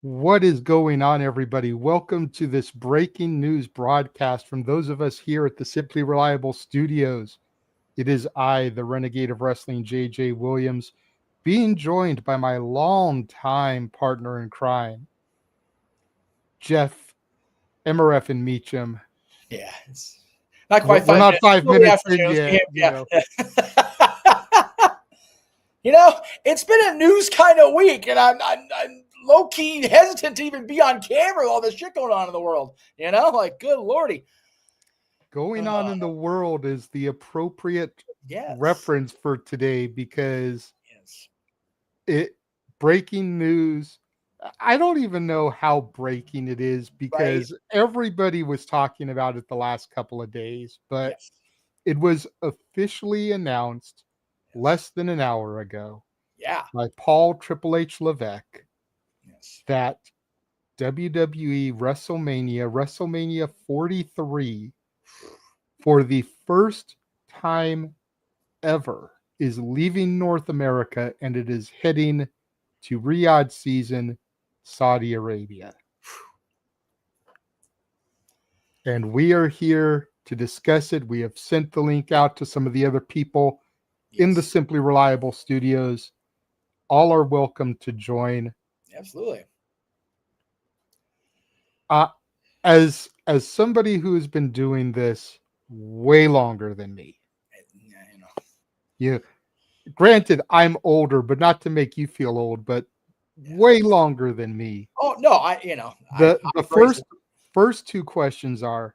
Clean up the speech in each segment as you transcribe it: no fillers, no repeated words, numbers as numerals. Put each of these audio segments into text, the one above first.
What is going on, everybody? Welcome to this breaking news broadcast from those of us here at the Simply Reliable Studios. It is I, the Renegade of Wrestling, J.J. Williams, being joined by my longtime partner in crime, Jeff MRF and Meacham. Yeah, it's not quite We're 5 not minutes. 5 minutes in yet, Yeah. It's been a news kind of week, and I'm low key hesitant to even be on camera with all this shit going on in the world. Like good lordy. Going on in the world is the appropriate Yes. reference for today because Yes. breaking news. I don't even know how breaking it is because everybody was talking about it the last couple of days, but Yes. it was officially announced less than an hour ago Yeah. by Paul Triple H Levesque Yes. that WWE WrestleMania 43, for the first time ever, is leaving North America and it is heading to Riyadh season, Saudi Arabia. And we are here to discuss it. We have sent the link out to some of the other people in the Simply Reliable Studios. All are welcome to join. Absolutely. As somebody who's been doing this way longer than me, granted, I'm older, but not to make you feel old, but way longer than me. Oh no, The first two questions are: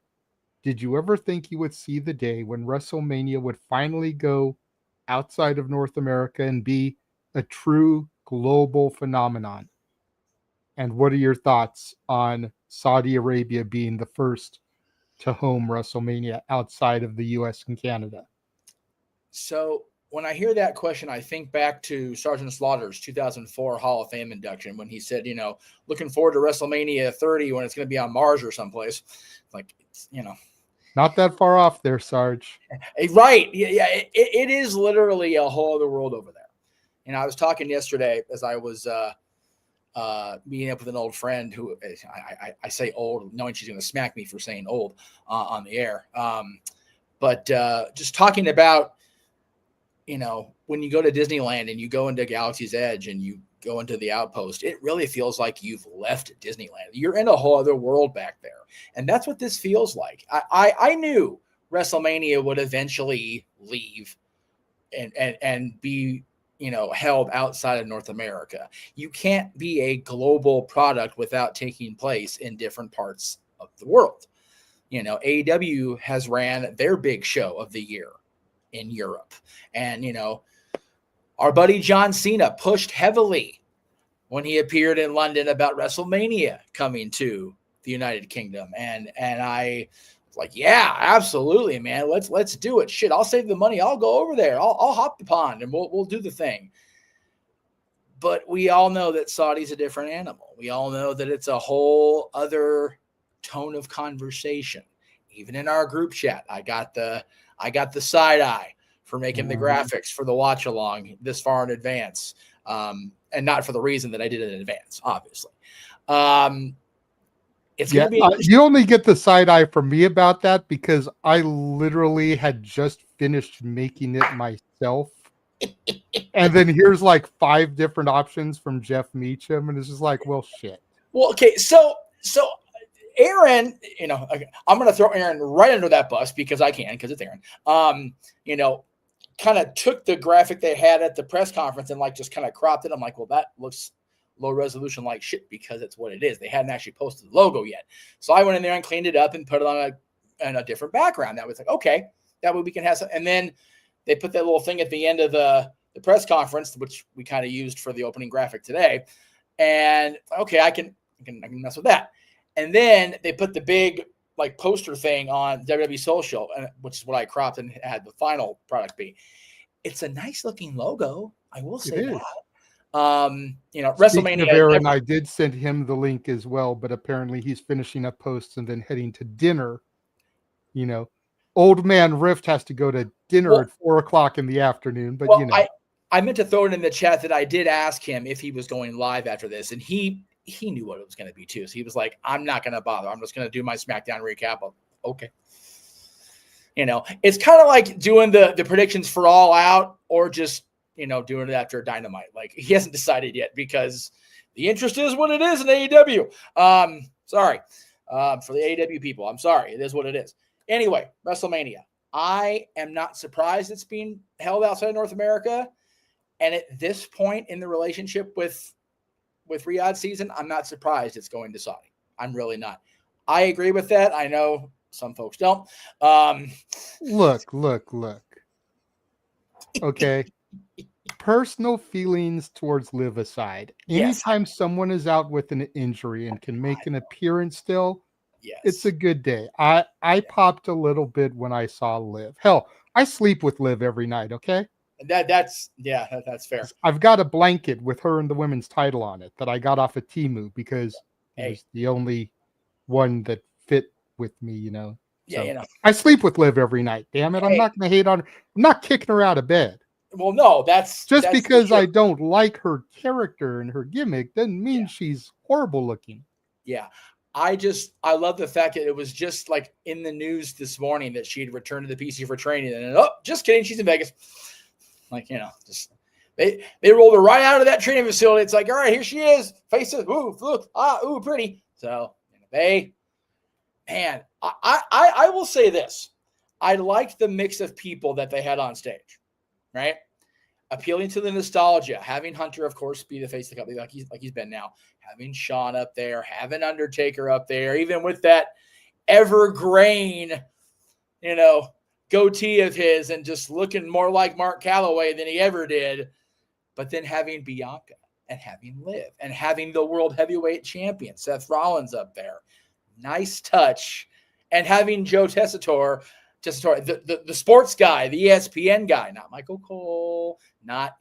did you ever think you would see the day when WrestleMania would finally go outside of North America and be a true global phenomenon? And what are your thoughts on Saudi Arabia being the first to home WrestleMania outside of the US and Canada? So when I hear that question, I think back to Sergeant Slaughter's 2004 Hall of Fame induction when he said, looking forward to WrestleMania 30 when it's going to be on Mars or someplace. Like, Not that far off there, Sarge. Right. Yeah. It is literally a whole other world over there. And I was talking yesterday as I was meeting up with an old friend who I say old, knowing she's going to smack me for saying old on the air. But just talking about, when you go to Disneyland and you go into Galaxy's Edge and you go into the Outpost, it really feels like you've left Disneyland. You're in a whole other world back there. And that's what this feels like. I knew WrestleMania would eventually leave and be, held outside of North America. You can't be a global product without taking place in different parts of the world. AEW has ran their big show of the year in Europe. And, our buddy John Cena pushed heavily when he appeared in London about WrestleMania coming to the United Kingdom. And I was like, yeah, absolutely, man. Let's do it. Shit, I'll save the money. I'll go over there. I'll hop the pond and we'll do the thing. But we all know that Saudi's a different animal. We all know that it's a whole other tone of conversation. Even in our group chat, I got the side eye for making the graphics for the watch along this far in advance. And not for the reason that I did it in advance, obviously. It's going to be. You only get the side eye from me about that because I literally had just finished making it myself. And then here's like 5 different options from Jeff Meacham. And it's just like, well, shit. Well, okay. So Aaron, I'm going to throw Aaron right under that bus because I can, because it's Aaron. Kind of took the graphic they had at the press conference and just kind of cropped it. I'm like, well, that looks low resolution like shit because it's what it is. They hadn't actually posted the logo yet. So I went in there and cleaned it up and put it on a different background. That was like, okay, that way we can have some. And then they put that little thing at the end of the press conference, which we kind of used for the opening graphic today. And okay, I can mess with that. And then they put the big poster thing on WWE Social, which is what I cropped and had the final product be. It's a nice looking logo. I will say that. WrestleMania. Of Aaron, I did send him the link as well, but apparently he's finishing up posts and then heading to dinner. Old man Rift has to go to dinner at 4:00 in the afternoon. But I meant to throw it in the chat that I did ask him if he was going live after this, and he he knew what it was going to be too. So he was like, I'm not going to bother. I'm just going to do my SmackDown recap. Okay. It's kind of like doing the predictions for All Out or just, doing it after Dynamite. Like, he hasn't decided yet because the interest is what it is in AEW. Sorry. For the AEW people, I'm sorry. It is what it is. Anyway, WrestleMania. I am not surprised it's being held outside of North America. And at this point in the relationship with Riyadh season, I'm not surprised it's going to Saudi. I'm really not. I agree with that. I know some folks don't. Look. Okay. Personal feelings towards Liv aside. Yes. Anytime someone is out with an injury and can make an appearance still, Yes. it's a good day. I popped a little bit when I saw Liv. Hell, I sleep with Liv every night, okay? That's fair. I've got a blanket with her and the women's title on it that I got off of Temu because it was the only one that fit with me, So I sleep with Liv every night. Damn it. I'm not going to hate on her. I'm not kicking her out of bed. Well, no, that's because I don't like her character and her gimmick doesn't mean she's horrible looking. Yeah. I love the fact that it was just like in the news this morning that she had returned to the PC for training, and just kidding, she's in Vegas. Like, just they rolled her right out of that training facility. It's like, all right, here she is. Faces, ooh, look, ooh, pretty. So I will say this. I liked the mix of people that they had on stage, right? Appealing to the nostalgia, having Hunter, of course, be the face of the company like he's been now, having Shawn up there, having Undertaker up there, even with that evergreen, goatee of his and just looking more like Mark Calloway than he ever did. But then having Bianca and having Liv and having the world heavyweight champion, Seth Rollins, up there. Nice touch. And having Joe Tessitore, the sports guy, the ESPN guy, not Michael Cole, not,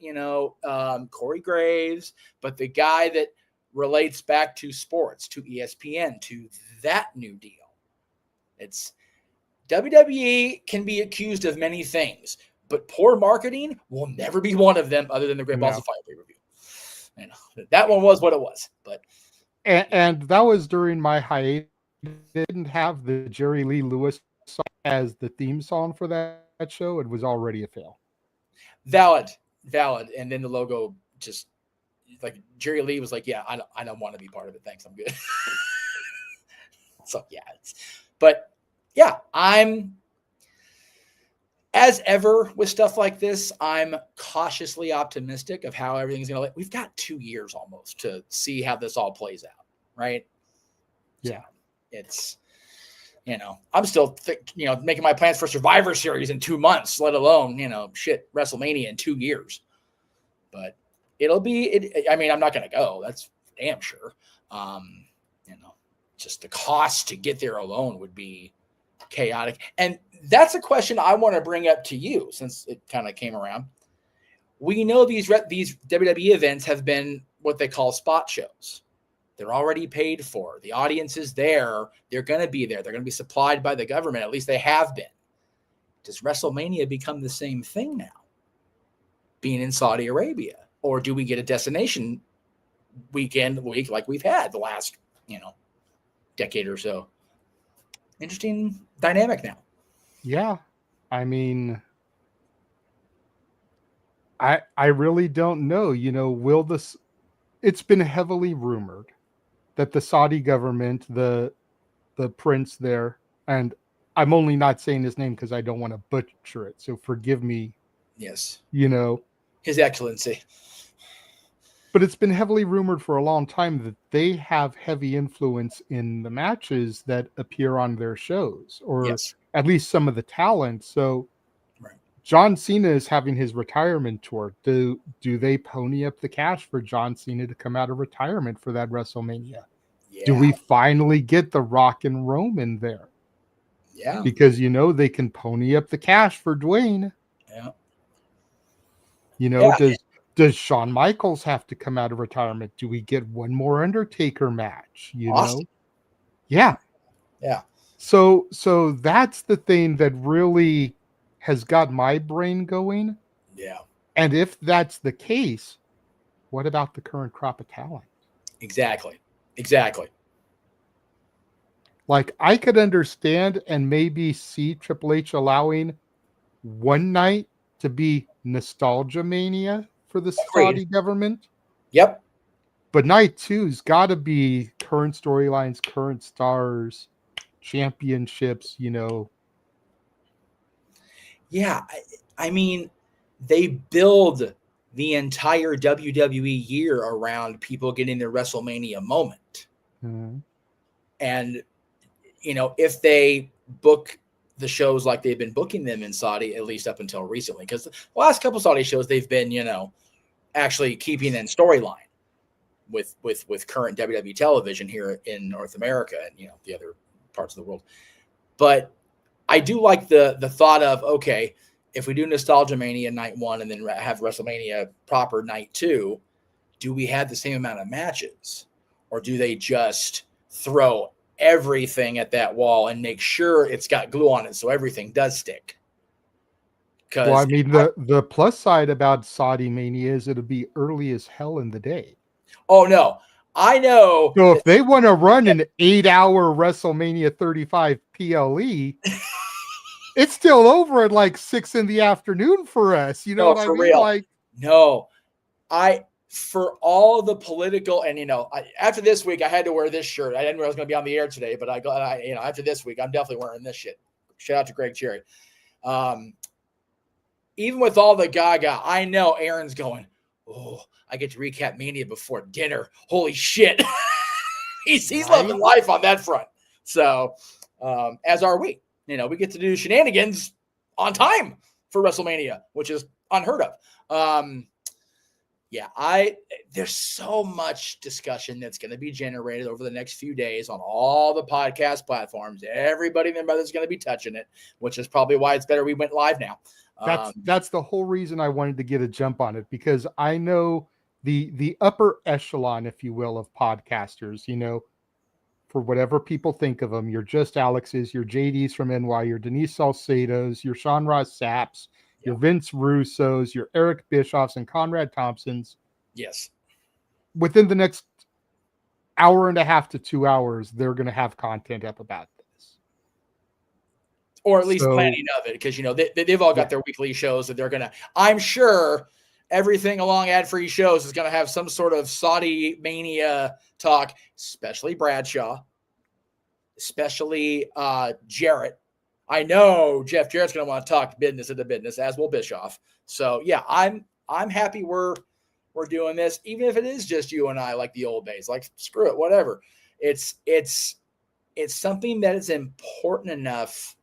Corey Graves, but the guy that relates back to sports, to ESPN, to that new deal. It's WWE can be accused of many things, but poor marketing will never be one of them other than the Great Balls of Fire pay-per-view. That one was what it was. But and that was during my hiatus. They didn't have the Jerry Lee Lewis song as the theme song for that show. It was already a fail. Valid. And then the logo just like Jerry Lee was like, yeah, I don't want to be part of it. Thanks. I'm good. So yeah, I'm, as ever with stuff like this, I'm cautiously optimistic of how everything's going to, we've got 2 years almost to see how this all plays out. Right. Yeah. So it's, I'm still, making my plans for Survivor Series in 2 months, let alone, WrestleMania in 2 years. But it'll be, I'm not going to go. That's damn sure. Just the cost to get there alone would be chaotic. And that's a question I want to bring up to you since it kind of came around. We know these WWE events have been what they call spot shows. They're already paid for. The audience is there. They're going to be there. They're going to be supplied by the government. At least they have been. Does WrestleMania become the same thing now, being in Saudi Arabia? Or do we get a destination week like we've had the last, decade or so? Interesting dynamic now. Yeah. I really don't know. Will this, it's been heavily rumored that the Saudi government, the prince there, and I'm only not saying his name because I don't want to butcher it, so forgive me. Yes. His Excellency. But it's been heavily rumored for a long time that they have heavy influence in the matches that appear on their shows, or at least some of the talent. So John Cena is having his retirement tour. Do they pony up the cash for John Cena to come out of retirement for that WrestleMania? Yeah. Do we finally get The Rock and Roman there? Yeah. Because, they can pony up the cash for Dwayne. Yeah. Does Shawn Michaels have to come out of retirement? Do we get one more Undertaker match? Awesome. Yeah. Yeah. So that's the thing that really has got my brain going. Yeah. And if that's the case, what about the current crop of talent? Exactly. Exactly. Like, I could understand and maybe see Triple H allowing one night to be Nostalgia Mania for the Agreed. Saudi government. Yep. But night two's got to be current storylines, current stars, championships, Yeah. I mean, they build the entire WWE year around people getting their WrestleMania moment. Mhm. And, if they book the shows like they've been booking them in Saudi, at least up until recently, because the last couple Saudi shows, they've been, actually keeping in storyline with current WWE television here in North America and, the other parts of the world. But I do like the thought of, okay, if we do Nostalgia Mania night 1 and then have WrestleMania proper night 2, do we have the same amount of matches, or do they just throw everything at that wall and make sure it's got glue on it so everything does stick? Well, I Because mean, the plus side about Saudi Mania is it'll be early as hell in the day. oh no, I know. So if they want to run an 8-hour WrestleMania 35 PLE, it's still over at like 6 in the afternoon for us. You know No, what I for mean? real. Like, No, for all the political, and after this week, I had to wear this shirt. I didn't know I was going to be on the air today, but after this week, I'm definitely wearing this shit. Shout out to Greg Cherry. Even with all the gaga, I know Aaron's going, oh, I get to recap Mania before dinner. Holy shit. he's right? loving life on that front. So, as are we. We get to do shenanigans on time for WrestleMania, which is unheard of. There's so much discussion that's going to be generated over the next few days on all the podcast platforms. Everybody and their mother's going to be touching it, which is probably why it's better we went live now. That's the whole reason I wanted to get a jump on it, because I know the upper echelon, if you will, of podcasters, for whatever people think of them, you're just Alex's, your JD's from NY, your Denise Salcedo's, your Sean Ross Sapps, your Vince Russo's, your Eric Bischoff's, and Conrad Thompson's. Yes. Within the next hour and a half to 2 hours, they're going to have content up about this. Or at least planning of it, because, they've all got their weekly shows that they're going to, I'm sure everything along ad-free shows is going to have some sort of Saudi Mania talk, especially Bradshaw, especially Jarrett. I know Jeff Jarrett's going to want to talk business into business, as will Bischoff. So yeah, I'm happy we're doing this, even if it is just you and I, like the old days. Like, screw it, whatever. It's something that is important enough.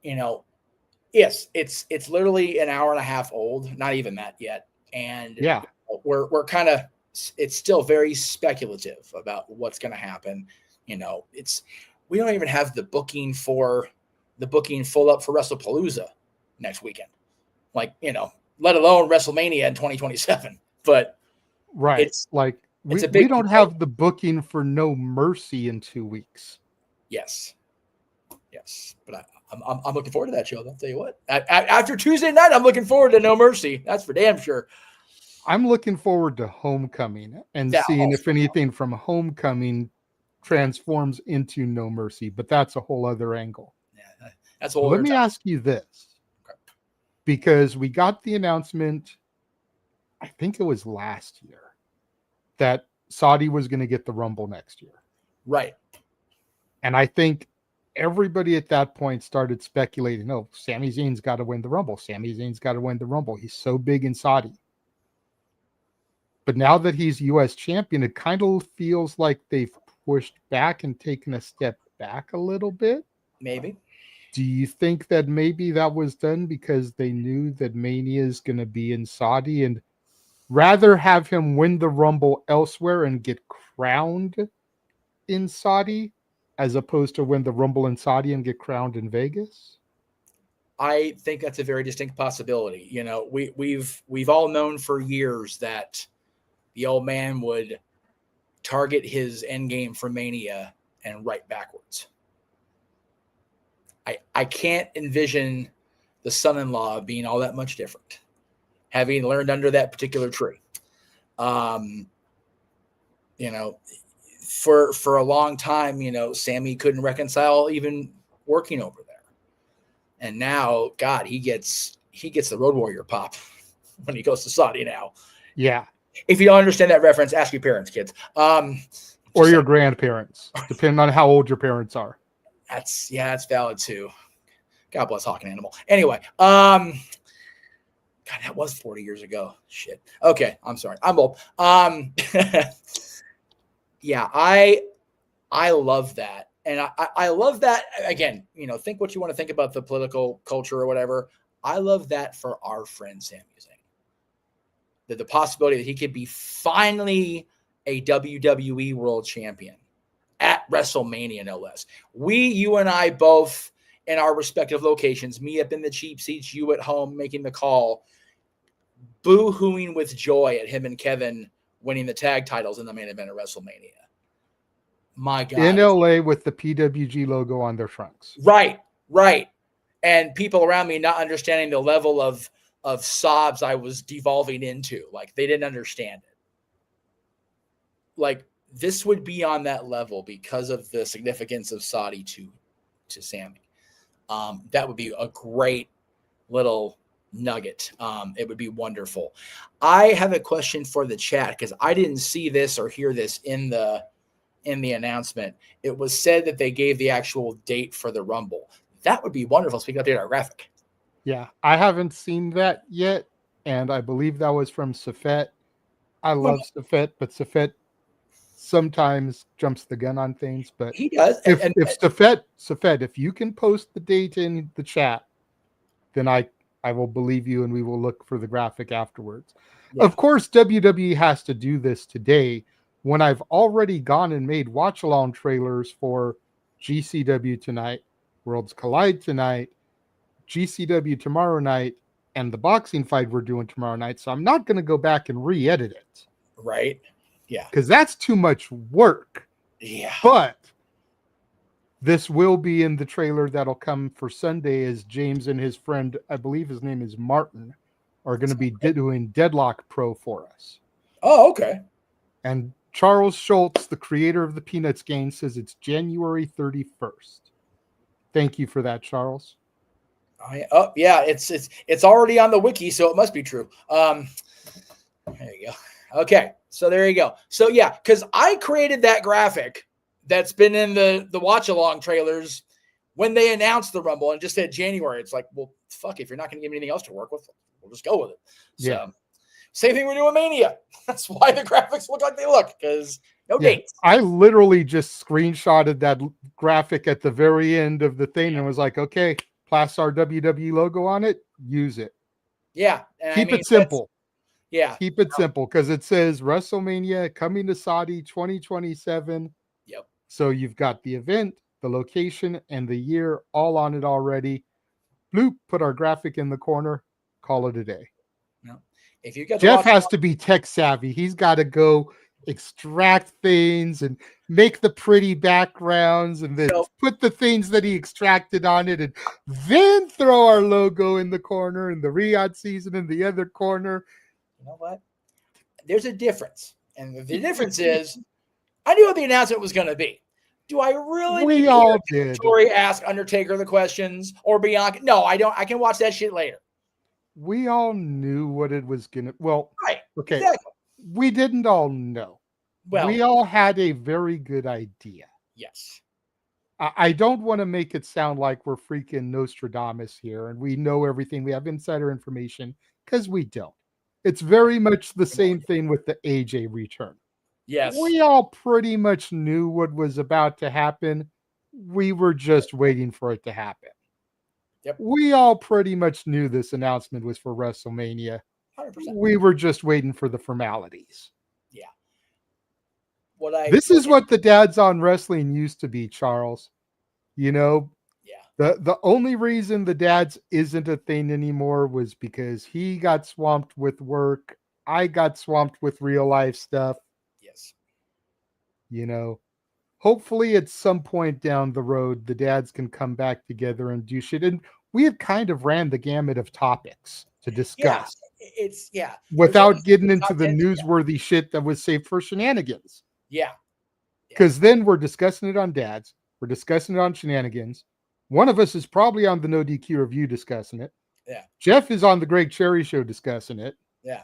Yes, it's literally an hour and a half old, not even that yet, and yeah, we're kind of, it's still very speculative about what's going to happen. We don't even have the booking full up for WrestlePalooza next weekend, let alone WrestleMania in 2027. But right, we don't have the booking for No Mercy in 2 weeks. Yes, but I'm looking forward to that show. I'll tell you what. After Tuesday night, I'm looking forward to No Mercy. That's for damn sure. I'm looking forward to Homecoming and seeing if anything from Homecoming transforms into No Mercy, but that's a whole other angle. Yeah, that's a whole. Let me ask you this, because we got the announcement, I think it was last year, that Saudi was going to get the Rumble next year. Right. And I think everybody at that point started speculating, oh, Sami Zayn's got to win the Rumble. Sami Zayn's got to win the Rumble. He's so big in Saudi. But now that he's U.S. champion, it kind of feels like they've pushed back and taken a step back a little bit. Maybe. Do you think that maybe that was done because they knew that Mania is going to be in Saudi, and rather have him win the Rumble elsewhere and get crowned in Saudi, as opposed to win the Rumble in Saudi and get crowned in Vegas? I think that's a very distinct possibility. We've all known for years that the old man would target his end game for Mania and write backwards. I can't envision the son-in-law being all that much different, having learned under that particular tree. You know, for a long time, Sammy couldn't reconcile even working over there, and now, God, he gets the Road Warrior pop when he goes to Saudi now. Yeah. If you don't understand that reference, ask your parents, kids. Or your grandparents, depending on how old your parents are. That's valid too. God bless Hawk and Animal. Anyway, God, that was 40 years ago. Shit. Okay, I'm sorry. I'm old. Yeah, I love that. And I love that. Again, think what you want to think about the political culture or whatever. I love that for our friend Sami Zayn. That the possibility that he could be finally a WWE World Champion at WrestleMania, no less. You and I both in our respective locations, me up in the cheap seats, you at home making the call, boo-hooing with joy at him and Kevin winning the tag titles in the main event of WrestleMania. My God. In LA with the PWG logo on their trunks. Right. And people around me not understanding the level of sobs I was devolving into. Like, they didn't understand it. Like, this would be on that level because of the significance of Saudi to Sammy. That would be a great little nugget. It would be wonderful. I have a question for the chat because I didn't see this or hear this in the announcement. It was said that they gave the actual date for the Rumble. That would be wonderful. Speaking of our graphic. Yeah, I haven't seen that yet, and I believe that was from Safet. I love Safet, but Safet sometimes jumps the gun on things. But he does. If Safet, if you can post the date in the chat, then I will believe you, and we will look for the graphic afterwards. Yeah. Of course, WWE has to do this today when I've already gone and made watch-along trailers for GCW tonight, Worlds Collide tonight, GCW tomorrow night, and the boxing fight we're doing tomorrow night. So I'm not going to go back and re-edit it. Right. Yeah. Because that's too much work. Yeah. But this will be in the trailer that'll come for Sunday as James and his friend, I believe his name is Martin, are going to be doing Deadlock Pro for us. Oh, okay. And Charles Schultz, the creator of the Peanuts game, says it's January 31st. Thank you for that, Charles. Oh yeah, it's already on the wiki, so it must be true. There you go. Okay, so there you go. So yeah, because I created that graphic that's been in the watch along trailers when they announced the Rumble and just said January. It's like, well, fuck, if you're not going to give me anything else to work with, we'll just go with it. So, yeah. Same thing we're doing Mania. That's why the graphics look like they look, because no dates. I literally just screenshotted that graphic at the very end of the thing and was like, okay, plus our WWE logo on it, use it. Yeah. Keep it simple. Yeah. Keep it simple because it says WrestleMania coming to Saudi 2027. Yep. So you've got the event, the location, and the year all on it already. Bloop, put our graphic in the corner, call it a day. No. If you get Jeff has to be tech savvy. He's got to go extract things and make the pretty backgrounds and then put the things that he extracted on it and then throw our logo in the corner and the Riyadh season in the other corner. You know what? There's a difference. And the difference is I knew what the announcement was going to be. Do I really we all did. Tori ask Undertaker the questions or Bianca? No, I don't. I can watch that shit later. We all knew what it was going to. Well, right. Okay. Exactly. We didn't all know. Well, we all had a very good idea. Yes. I don't want to make it sound like we're freaking Nostradamus here and we know everything. We have insider information because we don't. It's very much the same thing with the AJ return. Yes. We all pretty much knew what was about to happen. We were just waiting for it to happen. Yep. We all pretty much knew this announcement was for WrestleMania. 100%. We were just waiting for the formalities. Yeah. This is what the Dads on Wrestling used to be, Charles. You know, the only reason the Dads isn't a thing anymore was because he got swamped with work. I got swamped with real life stuff. Yes. You know, hopefully at some point down the road, the Dads can come back together and do shit. And we have kind of ran the gamut of topics to discuss. Without getting into the newsworthy shit that was saved for shenanigans. Yeah. Because then we're discussing it on Dads. We're discussing it on Shenanigans. One of us is probably on the No DQ review discussing it. Yeah. Jeff is on the Greg Cherry show discussing it. Yeah.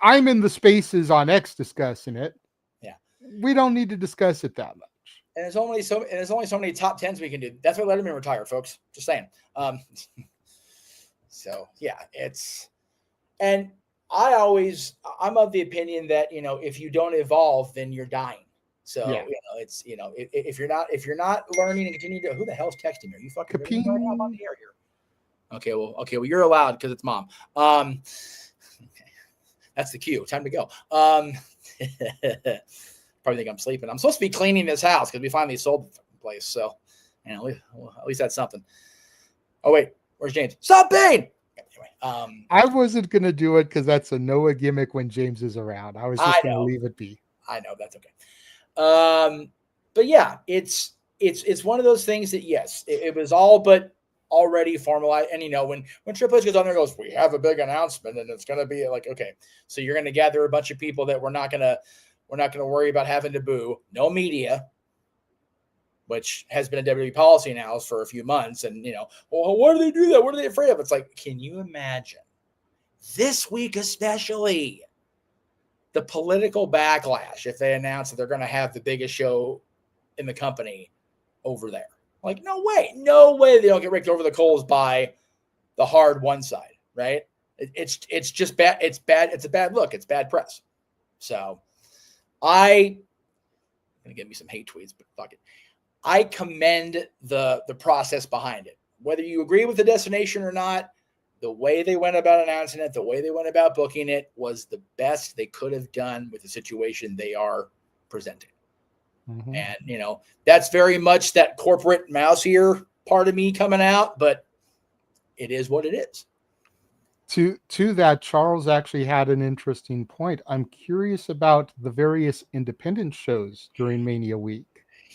I'm in the spaces on X discussing it. Yeah. We don't need to discuss it that much. And there's only so many top tens we can do. That's why Letterman retired, folks. Just saying. So yeah, and I'm of the opinion that, if you don't evolve, then you're dying. So Yeah. it's if you're not learning and continue to, who the hell's texting me? Are you fucking right now? I'm on the air here. Okay, well you're allowed because it's mom. Okay. That's the cue. Time to go. Probably think I'm sleeping. I'm supposed to be cleaning this house because we finally sold the place. So, at least that's something. Oh wait, where's James? Stop Bane. Anyway, I wasn't gonna do it because that's a Noah gimmick when James is around. I was just gonna leave it be. I know that's okay. But yeah, it's one of those things that yes, it was all but already formalized. And when Triple H goes on there and goes, we have a big announcement, and it's gonna be like, okay, so you're gonna gather a bunch of people that we're not gonna worry about having to boo. No media, which has been a WWE policy now for a few months. And, well, why do they do that? What are they afraid of? It's like, can you imagine this week, especially the political backlash if they announce that they're going to have the biggest show in the company over there? Like, no way they don't get raked over the coals by the hard one side, right? It's just bad. It's bad. It's a bad look. It's bad press. So I'm going to get me some hate tweets, but fuck it. I commend the process behind it. Whether you agree with the destination or not, the way they went about announcing it, the way they went about booking it was the best they could have done with the situation they are presenting. Mm-hmm. And, that's very much that corporate mouse ear part of me coming out, but it is what it is. To that, Charles actually had an interesting point. I'm curious about the various independent shows during Mania week.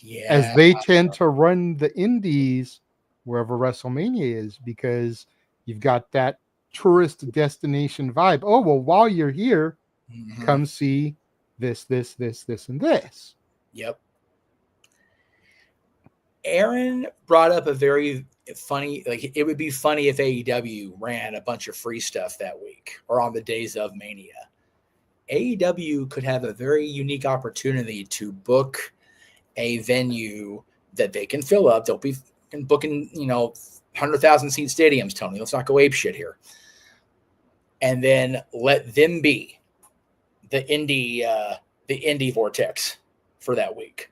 Yeah, as they tend to run the indies wherever WrestleMania is, because you've got that tourist destination vibe. Oh, well, while you're here, come see this, and this. Yep. Aaron brought up a very funny, like, it would be funny if AEW ran a bunch of free stuff that week or on the days of Mania. AEW could have a very unique opportunity to book a venue that they can fill up. They'll be booking, 100,000 seat stadiums, Tony. Let's not go ape shit here. And then let them be the indie vortex for that week.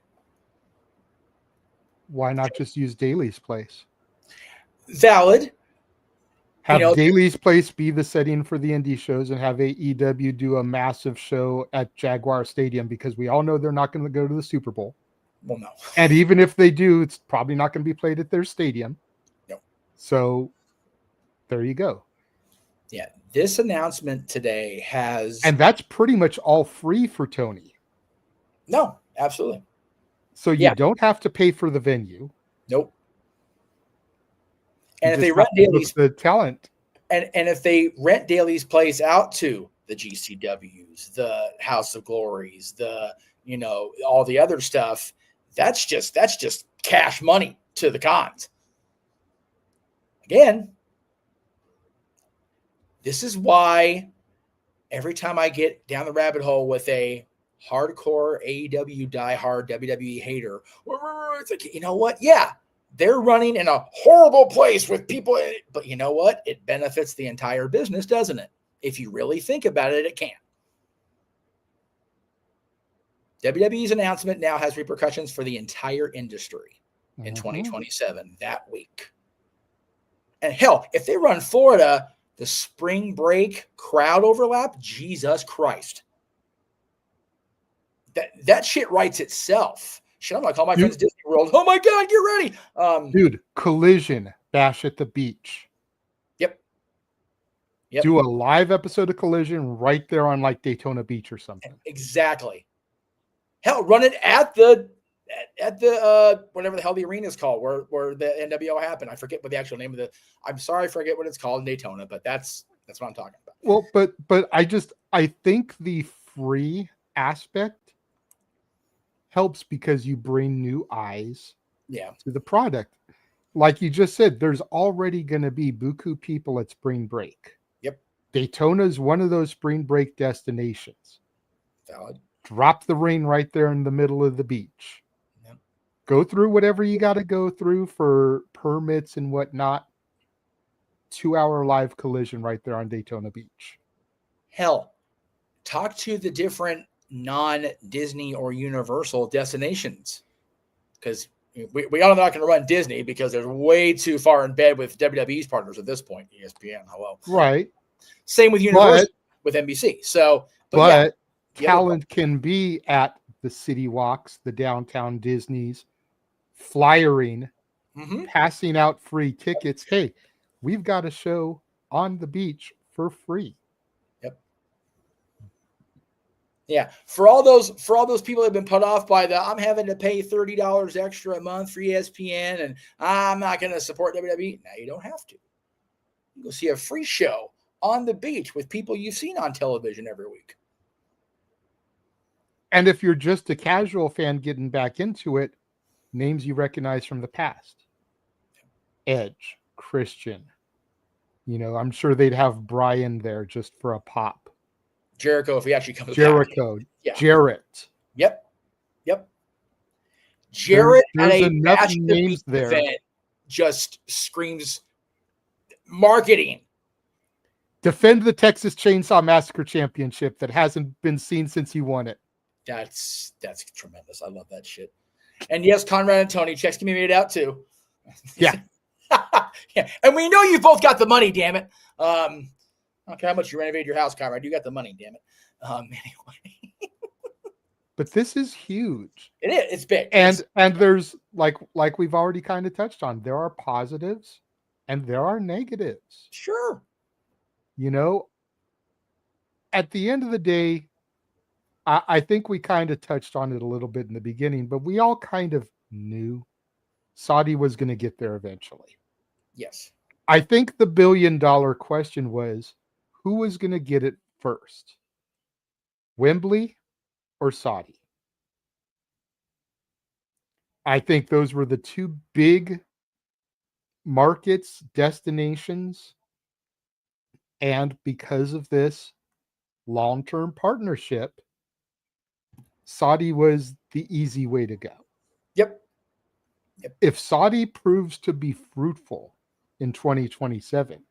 Why not just use Daly's place? Valid. Have Daly's place be the setting for the indie shows and have AEW do a massive show at Jaguar Stadium, because we all know they're not going to go to the Super Bowl. Well, no. And even if they do, it's probably not going to be played at their stadium. No. So there you go. Yeah. This announcement today has... And that's pretty much all free for Tony. No, absolutely. So you don't have to pay for the venue. Nope. And if they rent Daly's... the talent. And if they rent Daly's place out to the GCWs, the House of Glories, the, all the other stuff, that's just cash money to the cons. Again, this is why every time I get down the rabbit hole with a hardcore AEW diehard WWE hater, it's like, you know what? Yeah, they're running in a horrible place with people in it, but you know what? It benefits the entire business, doesn't it? If you really think about it, it can. WWE's announcement now has repercussions for the entire industry in 2027, that week. And hell, if they run Florida, the spring break crowd overlap, Jesus Christ. That shit writes itself. Shit, I'm going to call my friends Disney World. Oh my God, get ready. Dude, Collision, Bash at the Beach. Yep. Do a live episode of Collision right there on like Daytona Beach or something. Exactly. Hell, run it at the whatever the hell the arena is called, where the NWO happened. I forget what the actual name of I'm sorry, I forget what it's called in Daytona, but that's what I'm talking about. Well, but I think the free aspect helps because you bring new eyes Yeah. to the product. Like you just said, there's already going to be buku people at spring break. Yep. Daytona is one of those spring break destinations. Valid. Drop the ring right there in the middle of the beach. Yep. Go through whatever you got to go through for permits and whatnot. 2-hour live collision right there on Daytona Beach. Hell, talk to the different non-Disney or Universal destinations, because we all know not going to run Disney because they're way too far in bed with WWE's partners at this point. ESPN, hello. Right. Same with Universal with NBC. So, but yeah, talent can be at the city walks, the downtown Disneys, flyering, passing out free tickets. Hey, we've got a show on the beach for free. Yep. Yeah, for all those people that have been put off by the I'm having to pay $30 extra a month for ESPN and I'm not going to support WWE. Now you don't have to. You go see a free show on the beach with people you've seen on television every week. And if you're just a casual fan getting back into it, names you recognize from the past. Edge, Christian. I'm sure they'd have Brian there just for a pop. Jericho, if he actually comes Jericho. back. Yeah. Jarrett. Yep. Jarrett there's enough names there. Event just screams marketing. Defend the Texas Chainsaw Massacre Championship that hasn't been seen since he won it. That's tremendous. I love that shit. And yes, Conrad and Tony, checks can be made out too. Yeah. Yeah. And we know you both got the money, damn it. I don't care how much you renovate your house, Conrad. You got the money, damn it. Anyway. But this is huge. It is. It's big. And there's like we've already kind of touched on, there are positives and there are negatives. Sure. At the end of the day, I think we kind of touched on it a little bit in the beginning, but we all kind of knew Saudi was going to get there eventually. Yes. I think the $1 billion question was, who was going to get it first? Wembley or Saudi? I think those were the two big markets, destinations, and because of this long-term partnership, Saudi was the easy way to go. Yep. If Saudi proves to be fruitful in 2027,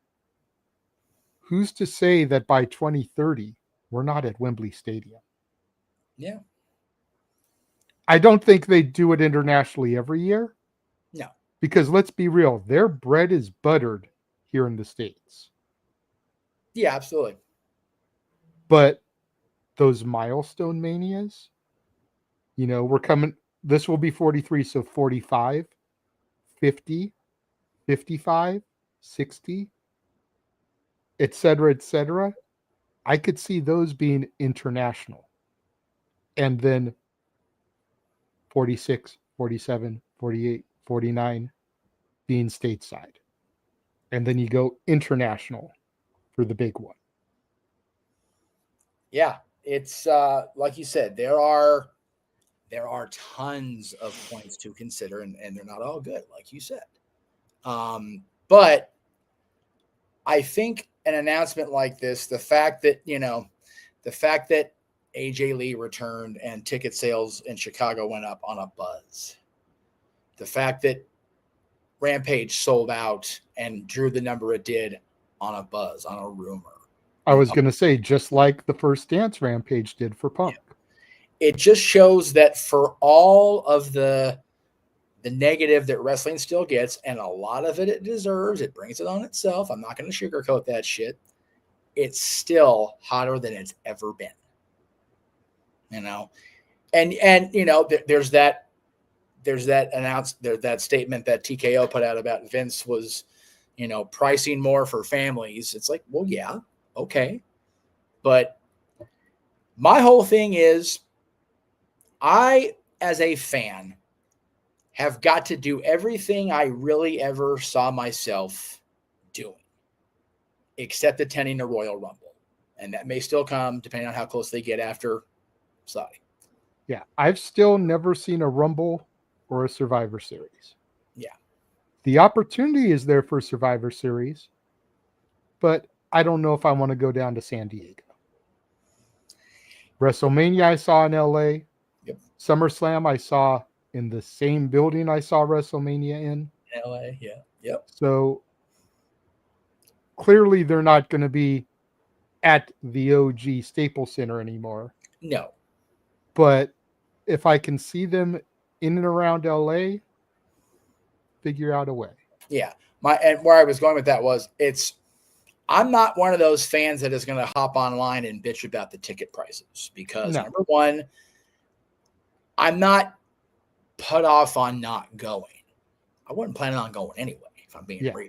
who's to say that by 2030 we're not at Wembley Stadium? Yeah. I don't think they do it internationally every year. No. Because let's be real, their bread is buttered here in the States. Yeah, absolutely. But those milestone manias, we're coming, this will be 43, so 45, 50, 55, 60, etc. I could see those being international. And then 46, 47, 48, 49 being stateside. And then you go international for the big one. Yeah, it's like you said, there are tons of points to consider, and they're not all good, like you said. But I think an announcement like this, the fact that AJ Lee returned and ticket sales in Chicago went up on a buzz, the fact that Rampage sold out and drew the number it did on a buzz, on a rumor. I was going to say, just like the first Dance Rampage did for Punk. Yeah. It just shows that for all of the negative that wrestling still gets, and a lot of it deserves, it brings it on itself. I'm not going to sugarcoat that shit. It's still hotter than it's ever been. And there's that that statement that TKO put out about Vince was, pricing more for families. It's like, well, yeah, okay. But my whole thing is, I, as a fan, have got to do everything I really ever saw myself doing, except attending a Royal Rumble. And that may still come depending on how close they get after Saudi. Yeah, I've still never seen a Rumble or a Survivor Series. Yeah. The opportunity is there for Survivor Series, but I don't know if I want to go down to San Diego. WrestleMania I saw in LA. Yep. SummerSlam I saw in the same building I saw WrestleMania in. LA, yeah. Yep. So clearly they're not going to be at the OG Staples Center anymore. No. But if I can see them in and around LA, figure out a way. Yeah. And where I was going with that was I'm not one of those fans that is going to hop online and bitch about the ticket prices because number one, I'm not put off on not going. I wasn't planning on going anyway, if I'm being real.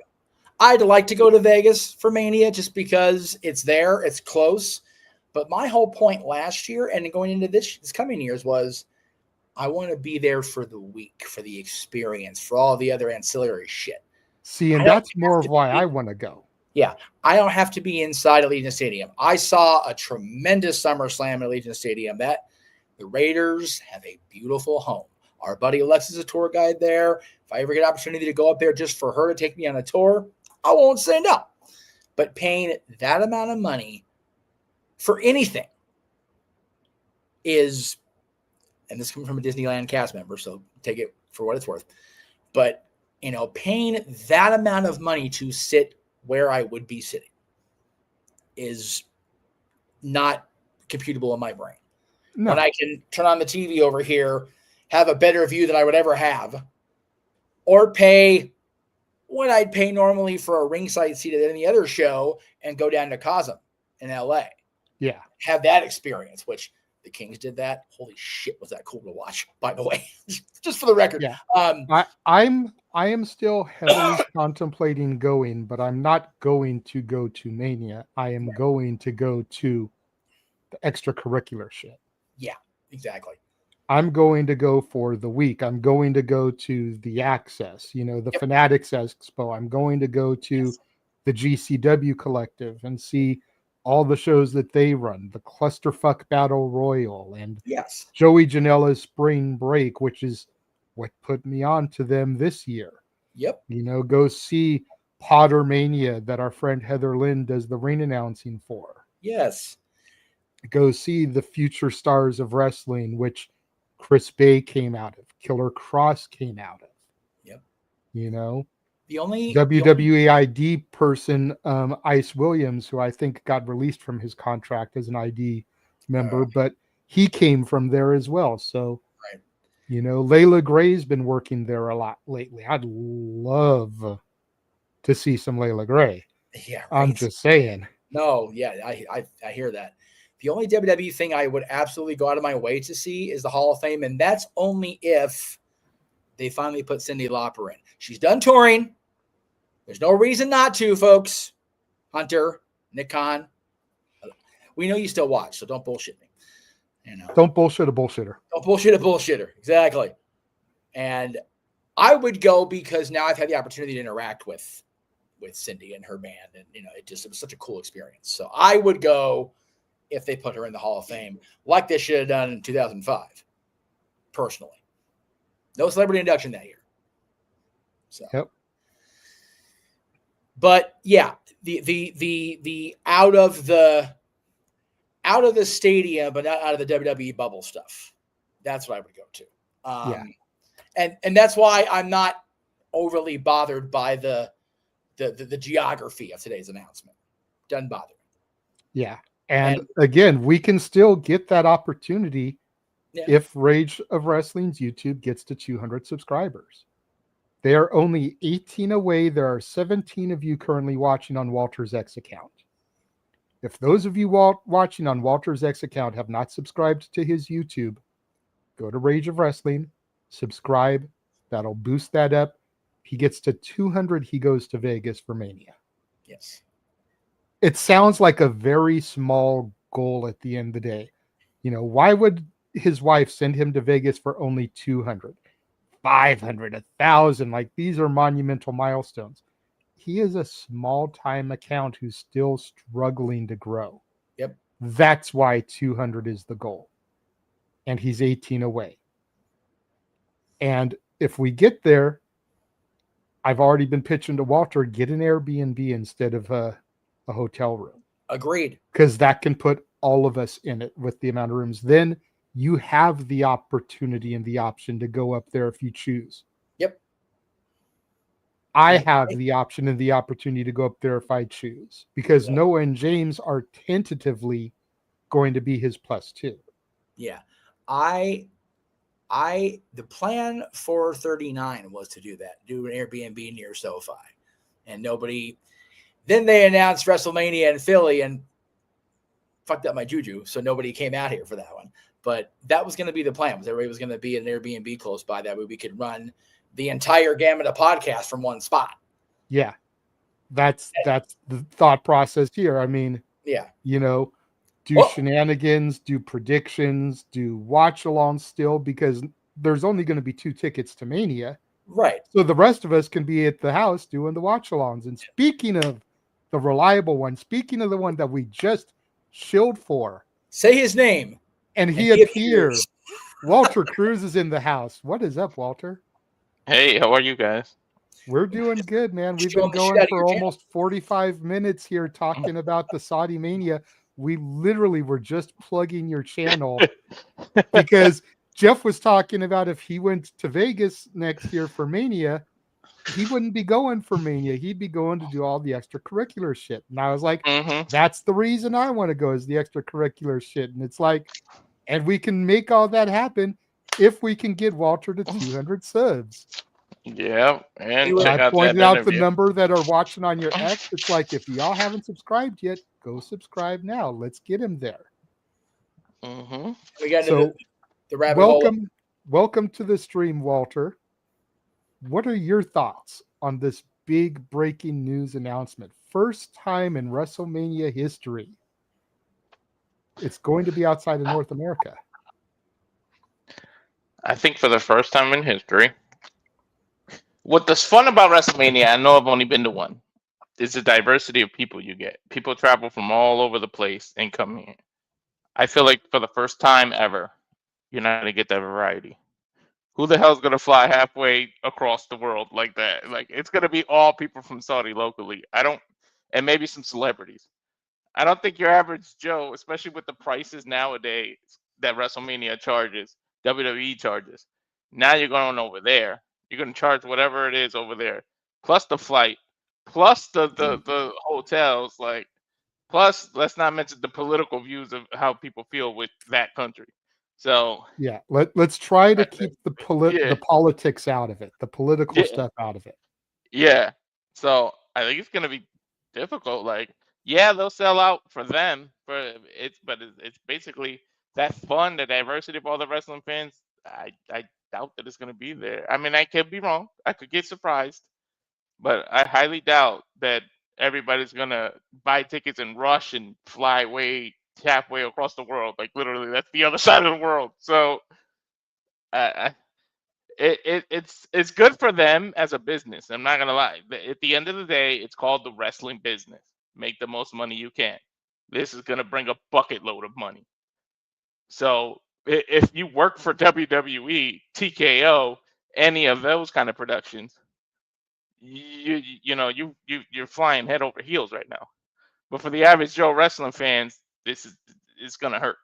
I'd like to go to Vegas for Mania just because it's there, it's close. But my whole point last year and going into this coming years was I want to be there for the week, for the experience, for all the other ancillary shit. See, and that's more of why I want to go. Yeah, I don't have to be inside Allegiant Stadium. I saw a tremendous SummerSlam at Allegiant Stadium. That the Raiders have a beautiful home. Our buddy Alexis is a tour guide there. If I ever get an opportunity to go up there just for her to take me on a tour, I won't say no. But paying that amount of money for anything is, and this comes from a Disneyland cast member, so take it for what it's worth. But, paying that amount of money to sit where I would be sitting is not computable in my brain. No. When I can turn on the TV over here, have a better view than I would ever have, or pay what I'd pay normally for a ringside seat at any other show and go down to Cosm in LA. Yeah. Have that experience, which the Kings did that. Holy shit, was that cool to watch, by the way. Just for the record. Yeah. I am still heavily contemplating going, but I'm not going to go to Mania. I am going to go to the extracurricular shit. Yeah, exactly. I'm going to go for the week. I'm going to go to the Access, the Fanatics Expo. I'm going to go to the GCW Collective and see all the shows that they run, the Clusterfuck Battle Royal and Joey Janela's Spring Break, which is what put me on to them this year. Yep. Go see Potter Mania that our friend Heather Lynn does the ring announcing for. Yes. Go see the Future Stars of Wrestling, which Chris Bay came out of, Killer Cross came out of. Yep. The only WWE ID person, Ice Williams, who I think got released from his contract as an ID member, but he came from there as well. So, Layla Gray's been working there a lot lately. I'd love to see some Layla Gray. Yeah, right. I'm just saying. No, yeah, I hear that. The only WWE thing I would absolutely go out of my way to see is the Hall of Fame, and that's only if they finally put Cyndi Lauper in. She's done touring. There's no reason not to, folks. Hunter, Nick Khan. We know you still watch, so don't bullshit me. Don't bullshit a bullshitter. Don't bullshit a bullshitter. Exactly. And I would go because now I've had the opportunity to interact with Cyndi and her band, and it was such a cool experience. So I would go if they put her in the Hall of Fame, like they should have done in 2005. Personally, no celebrity induction that year. So. Yep. But yeah, the out of the stadium, but not out of the WWE bubble stuff. That's what I would go to. And that's why I'm not overly bothered by the geography of today's announcement. Doesn't bother me. Yeah. And again, we can still get that opportunity if Rage of Wrestling's YouTube gets to 200 subscribers. They are only 18 away. There are 17 of you currently watching on Walter's X account. If those of you watching on Walter's X account have not subscribed to his YouTube, go to Rage of Wrestling, subscribe. That'll boost that up. He gets to 200, he goes to Vegas for Mania. Yes. It sounds like a very small goal at the end of the day. Why would his wife send him to Vegas for only 200, 500, 1,000? Like, these are monumental milestones. He is a small-time account who's still struggling to grow. Yep. That's why 200 is the goal. and he's 18 away. And if we get there, I've already been pitching to Walter, get an Airbnb instead of a hotel room. Agreed. Because that can put all of us in it with the amount of rooms. Then you have the opportunity and the option to go up there if you choose. Yep. I have the option and the opportunity to go up there if I choose, because Noah and James are tentatively going to be his +2. Yeah. The plan for 39 was to do that, do an Airbnb near SoFi, and then they announced WrestleMania in Philly and fucked up my juju. So nobody came out here for that one, but that was going to be the plan. Was everybody was going to be at an Airbnb close by, that way we could run the entire gamut of podcasts from one spot. Yeah. That's the thought process here. I mean, yeah, do shenanigans, do predictions, do watch alongs still, because there's only going to be 2 tickets to Mania. Right. So the rest of us can be at the house doing the watch alongs. And speaking of the reliable one, speaking of the one that we just shilled for, say his name. And he appears. Walter Cruz is in the house. What is up, Walter? Hey, how are you guys? We're doing good, man. We've been going for almost 45 minutes here talking about the Saudi Mania. We literally were just plugging your channel because Jeff was talking about if he went to Vegas next year for Mania, he wouldn't be going for Mania. He'd be going to do all the extracurricular shit. And I was like, that's the reason I want to go, is the extracurricular shit. And it's like, and we can make all that happen if we can get Walter to 200 subs. Yeah, and I pointed out the number that are watching on your X. It's like, if y'all haven't subscribed yet, go subscribe now. Let's get him there. We got the rabbit hole. Welcome to the stream, Walter. What are your thoughts on this big breaking news announcement? First time in WrestleMania history. It's going to be outside of North America. I think for the first time in history. What's fun about WrestleMania, I know I've only been to one, is the diversity of people you get. People travel from all over the place and come here. I feel like for the first time ever, you're not going to get that variety. Who the hell's going to fly halfway across the world like that? Like, it's going to be all people from Saudi locally. And maybe some celebrities. I don't think your average Joe, especially with the prices nowadays that WrestleMania charges, WWE charges. Now you're going over there. You're going to charge whatever it is over there, plus the flight, plus the hotels, plus let's not mention the political views of how people feel with that country. So yeah, let's try to keep the politics out of it, the political stuff out of it. Yeah. So I think it's going to be difficult. Like, yeah, they'll sell out for them, but it's basically that fun, the diversity of all the wrestling fans. I doubt that it's going to be there. I mean, I could be wrong. I could get surprised, but I highly doubt that everybody's going to buy tickets and rush and fly halfway across the world. Like, literally, that's the other side of the world. So it's good for them as a business. I'm not going to lie. At the end of the day, it's called the wrestling business. Make the most money you can. This is going to bring a bucket load of money. So if you work for WWE, TKO, any of those kind of productions, you're flying head over heels right now. But for the average Joe wrestling fans, it's gonna hurt,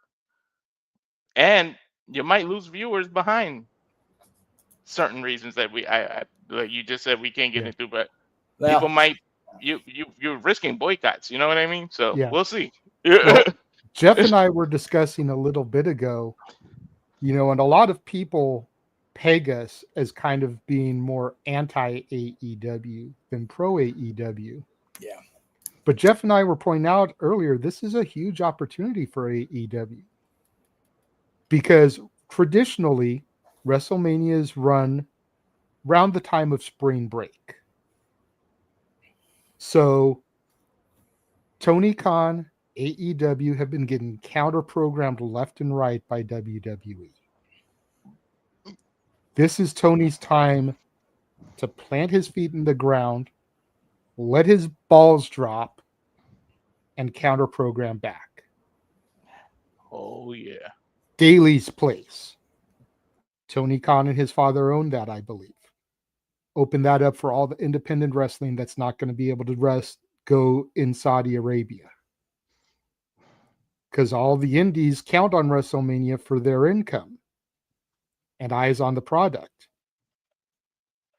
and you might lose viewers behind certain reasons that like you just said we can't get into. But people might you're risking boycotts. You know what I mean? So we'll see. Well, Jeff and I were discussing a little bit ago, and a lot of people peg us as kind of being more anti-AEW than pro-AEW. Yeah. But Jeff and I were pointing out earlier, this is a huge opportunity for AEW. Because traditionally, WrestleMania is run around the time of spring break. So Tony Khan, AEW have been getting counter-programmed left and right by WWE. This is Tony's time to plant his feet in the ground, let his balls drop, and counter-program back. Oh, yeah. Daly's Place. Tony Khan and his father owned that, I believe. Open that up for all the independent wrestling that's not going to be able to go in Saudi Arabia. Because all the indies count on WrestleMania for their income and eyes on the product.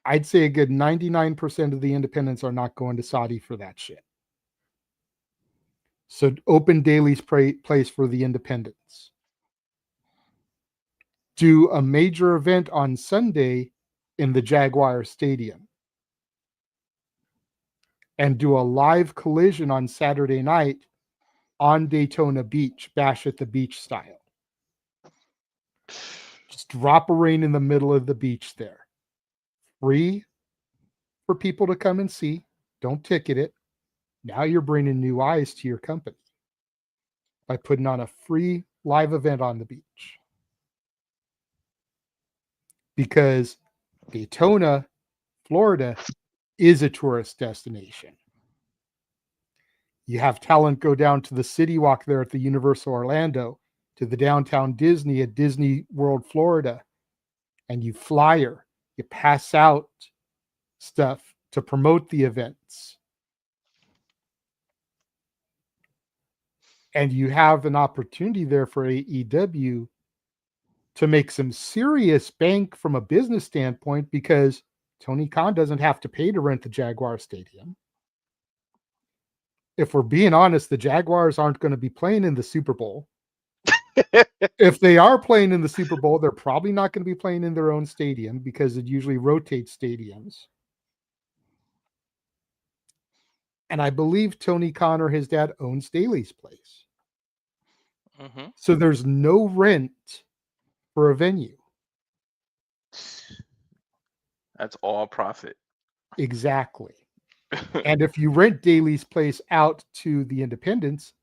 I'd say a good 99% of the independents are not going to Saudi for that shit. So open Daly's Place for the independents. Do a major event on Sunday in the Jaguar Stadium. And do a live collision on Saturday night on Daytona Beach, Bash at the Beach style. Just drop a ring in the middle of the beach there. Free for people to come and see. Don't ticket it. Now you're bringing new eyes to your company by putting on a free live event on the beach. Because Daytona, Florida is a tourist destination. You have talent go down to the City Walk there at the Universal Orlando, to the downtown Disney at Disney World, Florida, and you flyer, you pass out stuff to promote the events. And you have an opportunity there for AEW to make some serious bank from a business standpoint, because Tony Khan doesn't have to pay to rent the Jaguar Stadium. If we're being honest, the Jaguars aren't going to be playing in the Super Bowl. If they are playing in the Super Bowl, they're probably not going to be playing in their own stadium, because it usually rotates stadiums. And I believe Tony Khan or his dad owns Daly's Place. Mm-hmm. So there's no rent for a venue. That's all profit. Exactly. And if you rent Daly's Place out to the independents,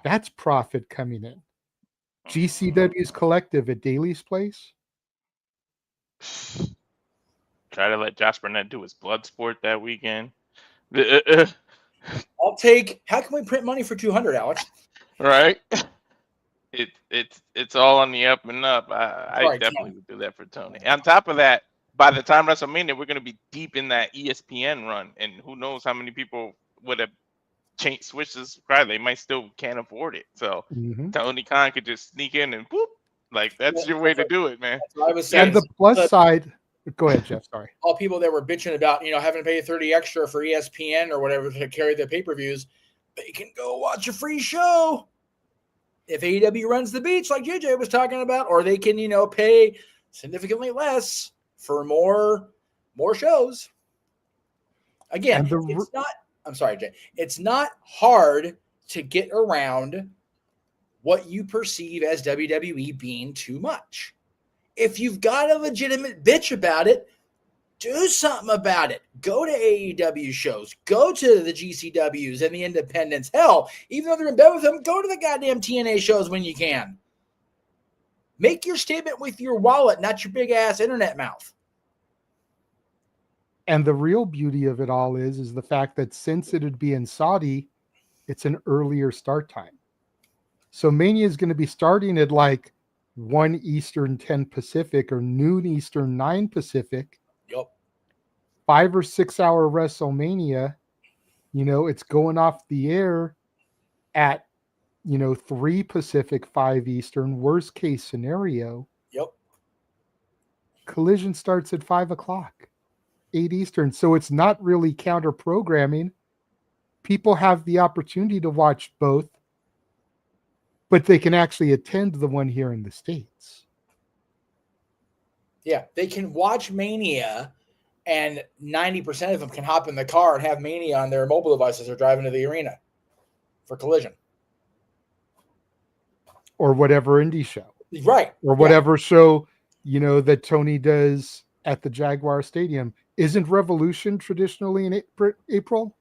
that's profit coming in. GCW's collective at Daly's Place. Try to let Josh Burnett do his blood sport that weekend. I'll take. How can we print money for 200, Alex? Right. It's all on the up and up. I Sorry, definitely would do that for Tony. On top of that, by the time WrestleMania, we're going to be deep in that ESPN run, and who knows how many people would have switched to subscribe. They might still can't afford it. So Tony Khan could just sneak in and whoop, like that's your way to do it, man. That's what I was saying. And the plus side. Go ahead, Jeff. Sorry. All people that were bitching about, having to pay 30 extra for ESPN or whatever to carry the pay-per-views, they can go watch a free show if AEW runs the beach like JJ was talking about, or they can, pay significantly less for more shows. Again, it's not. I'm sorry, Jay. It's not hard to get around what you perceive as WWE being too much. If you've got a legitimate bitch about it, do something about it. Go to AEW shows. Go to the GCWs and the independents. Hell, even though they're in bed with them, go to the goddamn TNA shows when you can. Make your statement with your wallet, not your big-ass internet mouth. And the real beauty of it all is the fact that since it would be in Saudi, it's an earlier start time. So Mania is going to be starting at like 1 Eastern, 10 Pacific, or noon Eastern, 9 Pacific. Yep. 5 or 6 hour WrestleMania. It's going off the air at, 3 Pacific, 5 Eastern, worst case scenario. Yep. Collision starts at 5 o'clock, 8 Eastern. So it's not really counter programming. People have the opportunity to watch both, but they can actually attend the one here in the States. Yeah, they can watch Mania, and 90% of them can hop in the car and have Mania on their mobile devices or driving to the arena for Collision. Or whatever indie show. Right. Or whatever show, that Tony does at the Jaguar Stadium. Isn't Revolution traditionally in April?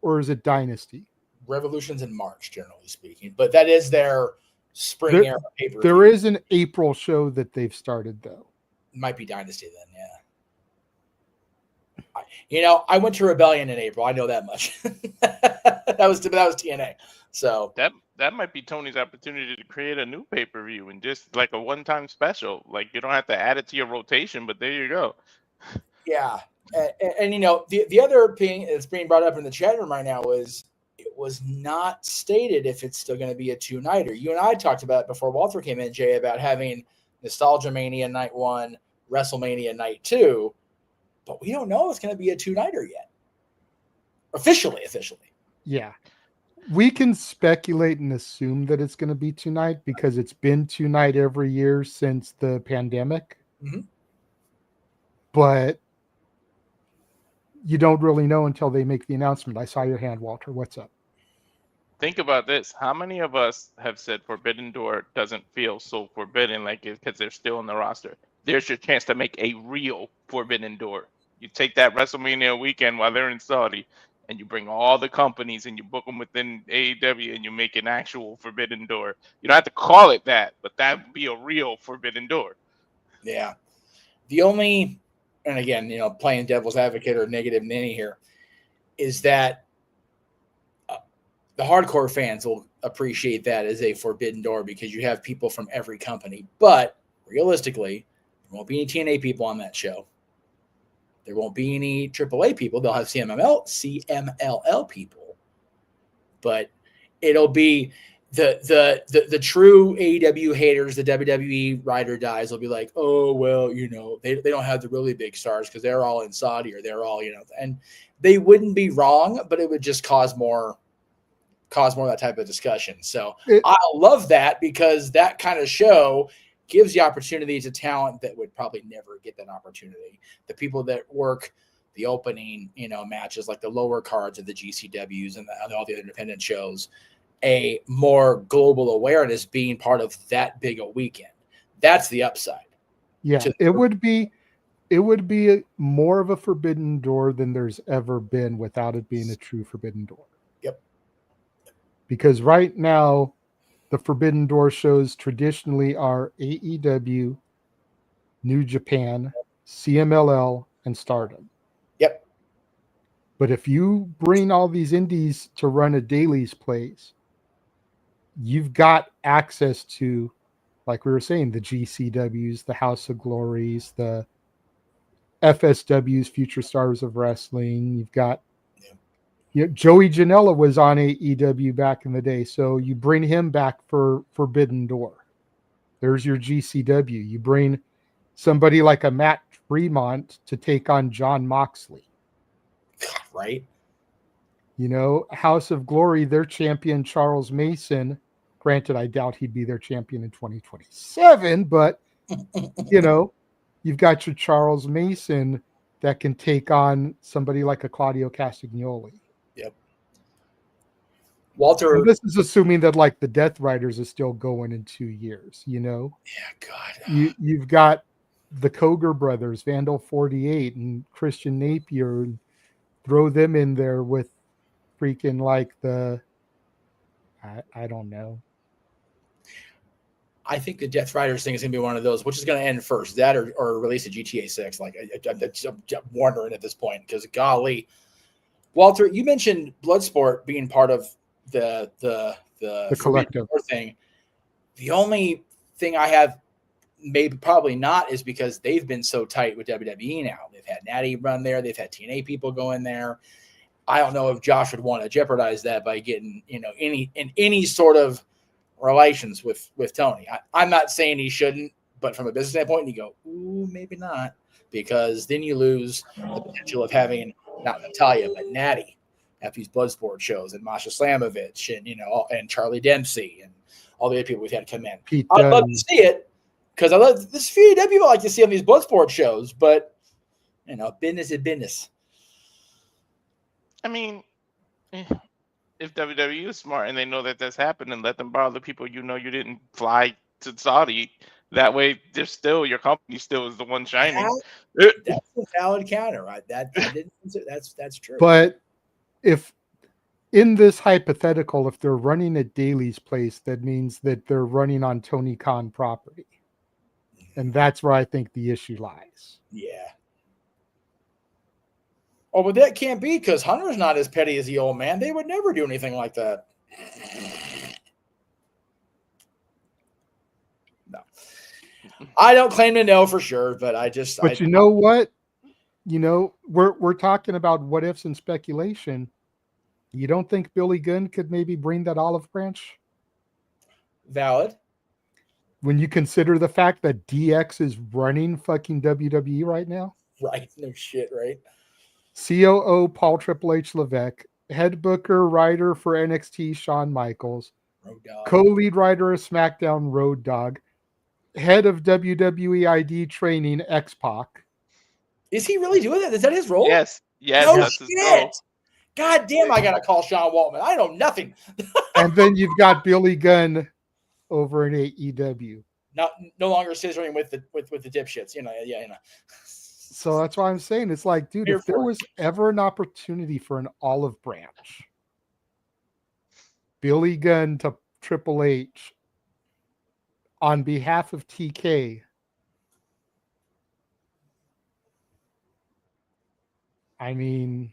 Or is it Dynasty? Revolution's in March, generally speaking. But that is their spring era pay-per-view. There is an April show that they've started, though. Might be Dynasty then, yeah. I went to Rebellion in April. I know that much. that was TNA. So that that might be Tony's opportunity to create a new pay-per-view and just like a one-time special. Like you don't have to add it to your rotation, but there you go. Yeah. And you know, the other thing that's being brought up in the chat room right now is it was not stated if it's still going to be a two-nighter. You and I talked about it before Walter came in, Jay, about having Nostalgia Mania night 1, WrestleMania night 2, but we don't know it's going to be a two-nighter yet. Officially. Yeah. We can speculate and assume that it's going to be tonight because it's been tonight every year since the pandemic. Mm-hmm. But you don't really know until they make the announcement. I saw your hand, Walter. What's up? Think about this. How many of us have said Forbidden Door doesn't feel so forbidden like it because they're still in the roster? There's your chance to make a real Forbidden Door. You take that WrestleMania weekend while they're in Saudi and you bring all the companies and you book them within AEW and you make an actual Forbidden Door. You don't have to call it that, but that would be a real Forbidden Door. Yeah. The only, and again, you know, playing devil's advocate or negative Nanny here, is that the hardcore fans will appreciate that as a Forbidden Door because you have people from every company. But realistically, there won't be any TNA people on that show. There won't be any AAA people. They'll have CMLL people. But it'll be the true AEW haters, the WWE ride or dies will be like, oh, well, you know, they don't have the really big stars because they're all in Saudi or they're all, you know, and they wouldn't be wrong, but it would just cause more of that type of discussion. So I love that because that kind of show gives the opportunity to talent that would probably never get that opportunity. The people that work the opening, you know, matches like the lower cards of the GCWs and all the other independent shows, a more global awareness being part of that big a weekend. That's the upside. Yeah, it would be more of a Forbidden Door than there's ever been without it being a true Forbidden Door. Yep. Because right now, the Forbidden Door shows traditionally are AEW, New Japan, CMLL, and Stardom. Yep. But if you bring all these indies to run a dailies place, you've got access to, like we were saying, the GCWs, the House of Glories, the FSWs, Future Stars of Wrestling. You've got Joey Janela was on AEW back in the day, so you bring him back for Forbidden Door. There's your GCW. You bring somebody like a Matt Fremont to take on John Moxley. Right. You know, House of Glory, their champion Charles Mason. Granted, I doubt he'd be their champion in 2027, but, you know, you've got your Charles Mason that can take on somebody like a Claudio Castagnoli. Yep. Walter. And this is assuming that, like, the Death Riders is still going in 2 years, you know? Yeah, God. You've got the Koger brothers, Vandal 48, and Christian Napier, and throw them in there with freaking, like, I don't know. I think the Death Riders thing is going to be one of those, which is going to end first, that or release a GTA 6. Like, I'm wondering at this point because, golly, Walter, you mentioned Bloodsport being part of the collective thing. The only thing I have maybe probably not is because they've been so tight with WWE now. They've had Natty run there. They've had TNA people go in there. I don't know if Josh would want to jeopardize that by getting, you know, any sort of relations with Tony. I'm not saying he shouldn't, but from a business standpoint, you go, ooh, maybe not, because then you lose the potential of having not Natalia but Natty at these Bloodsport shows and Masha Slamovich and, you know, and Charlie Dempsey and all the other people we've had come in. I'd love to see it because I love this few people I like to see on these Bloodsport shows, but, you know, business is business. I mean, if WWE is smart and they know that that's happened, and let them borrow the people you know you didn't fly to Saudi. That way, they're still, your company still is the one shining. That's a valid counter, right? That's true. But if in this hypothetical, if they're running at Daly's place, that means that they're running on Tony Khan property, and that's where I think the issue lies. Yeah. Oh, but that can't be because Hunter's not as petty as the old man. They would never do anything like that. I don't claim to know for sure, but But you know what? You know, we're talking about what ifs and speculation. You don't think Billy Gunn could maybe bring that olive branch? Valid. When you consider the fact that DX is running fucking WWE right now? Right. No shit, right? COO Paul Triple H Levesque, head booker, writer for NXT Shawn Michaels, Road Dogg. co-lead writer of SmackDown Road Dogg, head of WWE ID training X-Pac. Is he really doing that? Is that his role? Yes. No That's his role. shit. God damn, I gotta call Sean Waltman. I know nothing. And then you've got Billy Gunn over in AEW. No longer scissoring with the dipshits. You know. So that's why I'm saying it's like, dude, if there was ever an opportunity for an olive branch, Billy Gunn to Triple H on behalf of TK, I mean,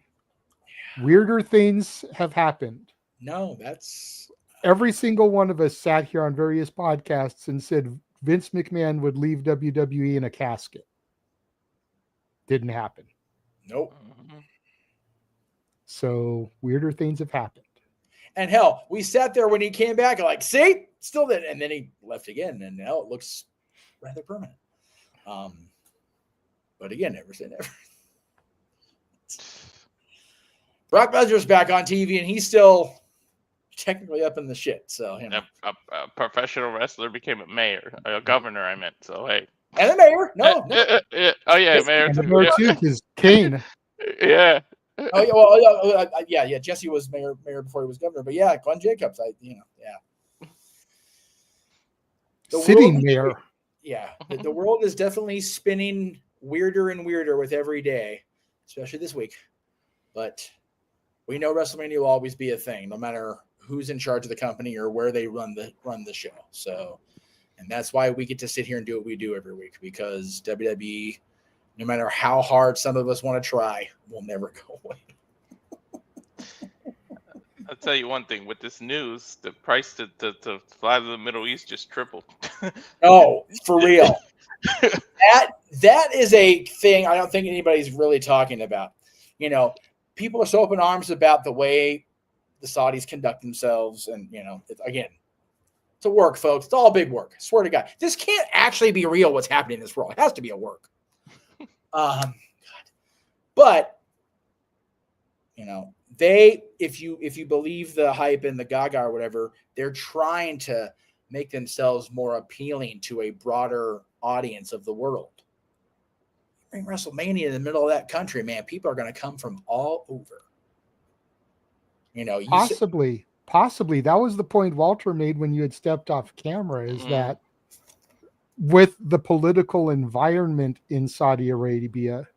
weirder things have happened. No, that's every single one of us sat here on various podcasts and said Vince McMahon would leave WWE in a casket. Didn't happen. nope. So weirder things have happened. And hell, we sat there when he came back, like, see, still did, and then he left again, and now it looks rather permanent. But again, never say never. Brock Lesnar's back on TV, and he's still technically up in the shit. So, you know. A professional wrestler became a mayor, a governor, I meant. So, hey. And a mayor. No. Oh, yeah, mayor. And mayor too, because Kane. Yeah. Oh, yeah. Well, yeah. Jesse was mayor before he was governor. But yeah, Glenn Jacobs, yeah. Sitting mayor. Yeah. The world is definitely spinning weirder and weirder with every day, especially this week. But we know WrestleMania will always be a thing, no matter who's in charge of the company or where they run the show. So, and that's why we get to sit here and do what we do every week, because WWE, no matter how hard some of us want to try, will never go away. I'll tell you one thing, with this news, the price to fly to the Middle East just tripled. Oh, for real. That is a thing I don't think anybody's really talking about. You know, people are so open arms about the way the Saudis conduct themselves. And, you know, again, it's a work, folks. It's all big work. I swear to God. This can't actually be real, what's happening in this world. It has to be a work. But, you know, if you believe the hype and the gaga or whatever, they're trying to make themselves more appealing to a broader audience of the world. Bring WrestleMania in the middle of that country, man. People are going to come from all over. You know, possibly. That was the point Walter made when you had stepped off camera, is that with the political environment in Saudi Arabia,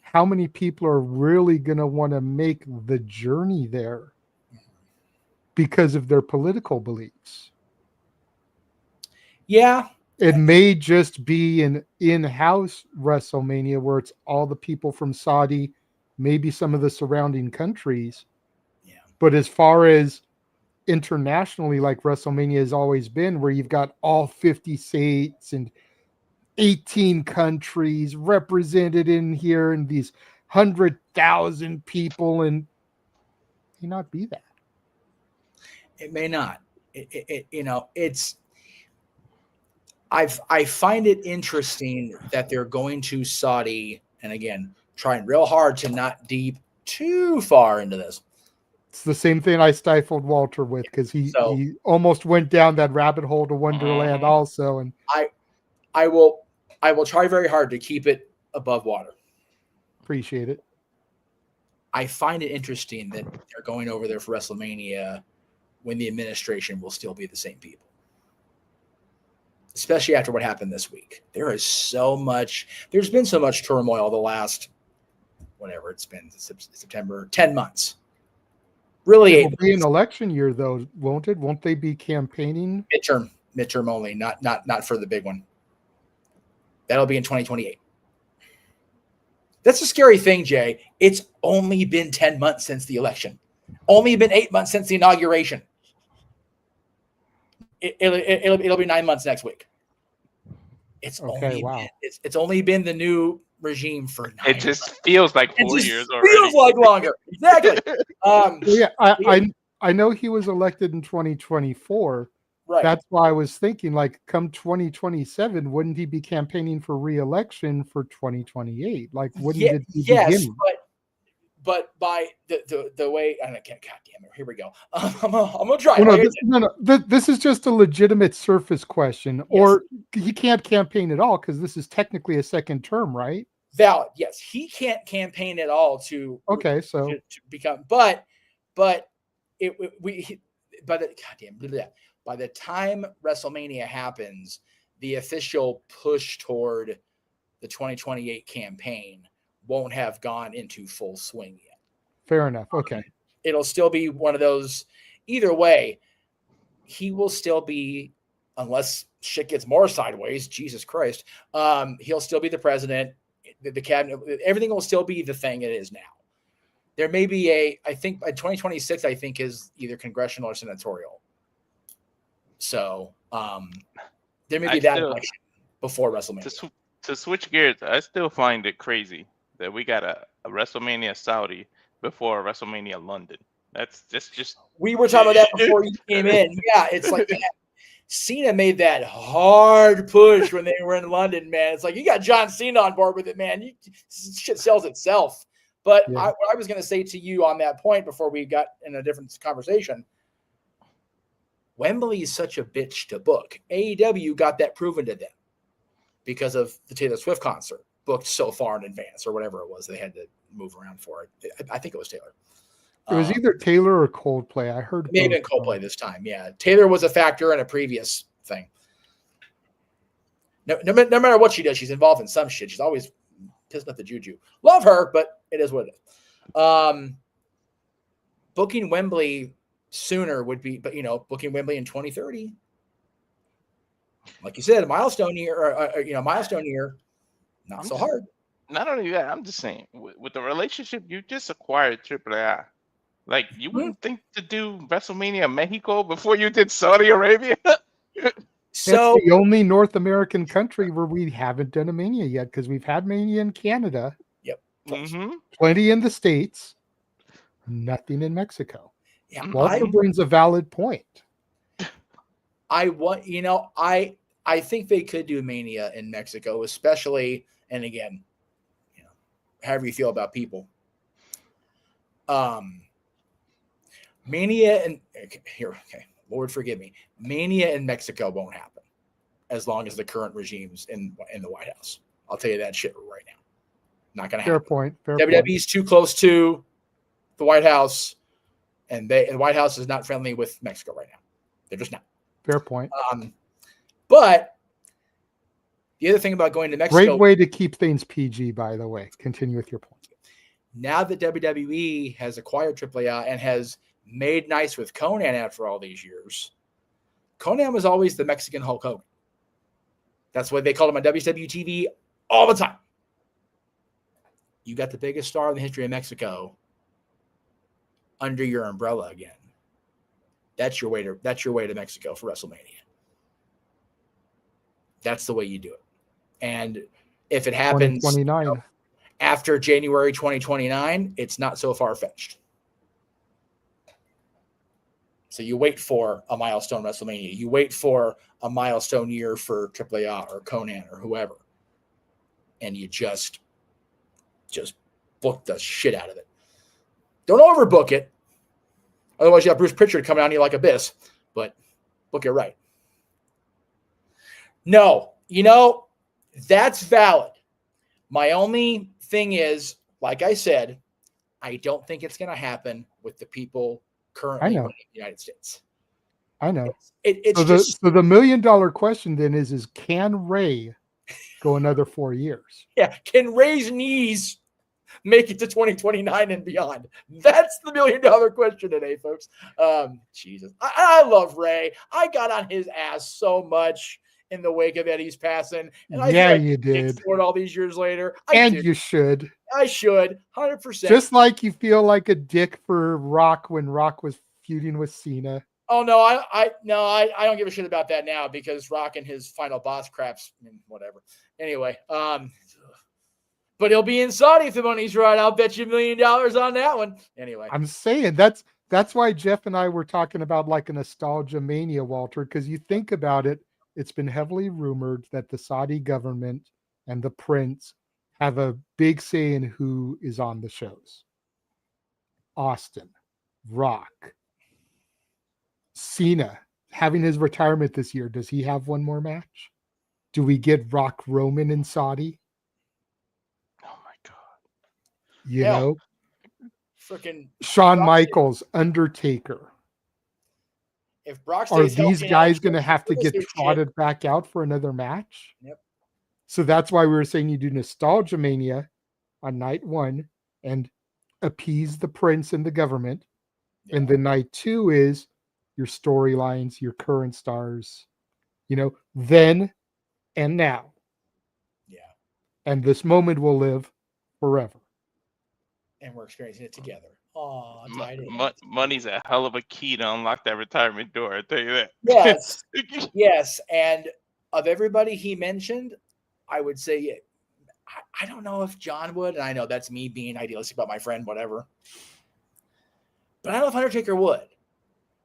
how many people are really going to want to make the journey there because of their political beliefs? Yeah. It may just be an in-house WrestleMania where it's all the people from Saudi, maybe some of the surrounding countries. Yeah. But as far as internationally, like WrestleMania has always been, where you've got all 50 states and 18 countries represented in here and these 100,000 people, and it may not be that. It may not. You know, it's. I find it interesting that they're going to Saudi, and again, trying real hard to not deep too far into this. It's the same thing I stifled Walter with, because he almost went down that rabbit hole to Wonderland also. And I will try very hard to keep it above water. Appreciate it. I find it interesting that they're going over there for WrestleMania when the administration will still be the same people. Especially after what happened this week. There's been so much turmoil the last, whatever it's been, September, 10 months. Really, it will be an election year, though, won't it? Won't they be campaigning? Midterm only, not for the big one. That'll be in 2028. That's a scary thing, Jay. It's only been 10 months since the election. Only been 8 months since the inauguration. It'll be 9 months next week. It's Okay, wow. it's only been the new regime for 9 It just feels like It 4 just years already. feels like longer. Exactly. Well, yeah, I know he was elected in 2024. Right. That's why I was thinking, like, come 2027, wouldn't he be campaigning for re-election for 2028? Like, wouldn't it be yes, beginning? but by the way, I don't, God damn it, here we go. I'm gonna try. Well, Like I said, no. This is just a legitimate surface question, or he can't campaign at all because this is technically a second term, right? valid. Yes, he can't campaign at all to So to become, but it we by the goddamn by the time WrestleMania happens, the official push toward the 2028 campaign won't have gone into full swing yet. fair enough. Okay. It'll still be one of those. Either way, he will still be, unless shit gets more sideways, Jesus Christ, he'll still be the president, the cabinet, everything will still be the thing it is now. There may be I think by 2026, I think is either congressional or senatorial. So there may be that election before WrestleMania. To switch gears, I still find it crazy that we got a WrestleMania Saudi before a WrestleMania London. That's just. We were talking about that before you came in. Yeah, it's like that. Cena made that hard push when they were in London, man. It's like you got John Cena on board with it, man. Shit sells itself. But what I was going to say to you on that point before we got in a different conversation, Wembley is such a bitch to book. AEW got that proven to them because of the Taylor Swift concert booked so far in advance or whatever it was. They had to move around for it. I think it was Taylor. It was either Taylor or Coldplay. I heard maybe Coldplay this time. Yeah, Taylor was a factor in a previous thing. No matter what she does, she's involved in some shit. She's always pissing up the juju. Love her, but it is what it is. Booking Wembley sooner would be, but booking Wembley in 2030, like you said, a milestone year, milestone year, not so hard. Not only that, I'm just saying, with the relationship you just acquired, AAA. Like, you wouldn't think to do WrestleMania Mexico before you did Saudi Arabia? So it's the only North American country where we haven't done a Mania yet, because we've had Mania in Canada. Yep. Plenty in the States. Nothing in Mexico. Yeah. Walter brings a valid point. I think they could do Mania in Mexico, especially, and again, however you feel about people. Mania and Lord forgive me, Mania in Mexico won't happen as long as the current regime's in the White House. I'll tell you that shit right now. Not gonna happen. Fair point. WWE's too close to the White House, and the White House is not friendly with Mexico right now. They're just not. Fair point. But the other thing about going to Mexico, great way to keep things PG, by the way. Continue with your point. Now that WWE has acquired AAA and has made nice with Conan after all these years, Conan was always the Mexican Hulk Hogan. That's what they called him on WWTV all the time. You got the biggest star in the history of Mexico under your umbrella again. That's your way to Mexico for WrestleMania. That's the way you do it. And if it happens after January 2029, it's not so far-fetched. So you wait for a milestone WrestleMania. You wait for a milestone year for AAA or Conan or whoever. And you just book the shit out of it. Don't overbook it. Otherwise, you have Bruce Pritchard coming on you like Abyss. But book it right. No, that's valid. My only thing is, like I said, I don't think it's going to happen with the people currently running the United States. I know. It's so the $1 million question then is can Ray go another 4 years? Yeah. Can Ray's knees make it to 2029 and beyond? That's the $1 million question today, folks. Jesus. I love Ray. I got on his ass so much in the wake of Eddie's passing. And I feel like you did. For it all these years later. You should. I should. 100%. Just like you feel like a dick for Rock when Rock was feuding with Cena. Oh no, I don't give a shit about that now because Rock and his final boss craps, whatever. Anyway, but he'll be in Saudi if the money's right. I'll bet you $1 million on that one. Anyway, I'm saying that's why Jeff and I were talking about like a nostalgia mania, Walter, because you think about it, it's been heavily rumored that the Saudi government and the prince have a big say in who is on the shows. Austin, Rock, Cena having his retirement this year. Does he have one more match? Do we get Rock Roman in Saudi? Oh my god! You Hell, know, freaking Shawn Brock, Michaels, Undertaker. if Brock Are stays these healthy, guys going to have to this get shit. trotted back out for another match? Yep. So that's why we were saying you do Nostalgia Mania on night 1 and appease the prince and the government. Yeah. And then night 2 is your storylines, your current stars, then and now. Yeah. And this moment will live forever. And we're experiencing it together. Oh, money's a hell of a key to unlock that retirement door. I tell you that. Yes, yes. And of everybody he mentioned, I would say, I don't know if John would, and I know that's me being idealistic about my friend, whatever. But I don't know if Undertaker would.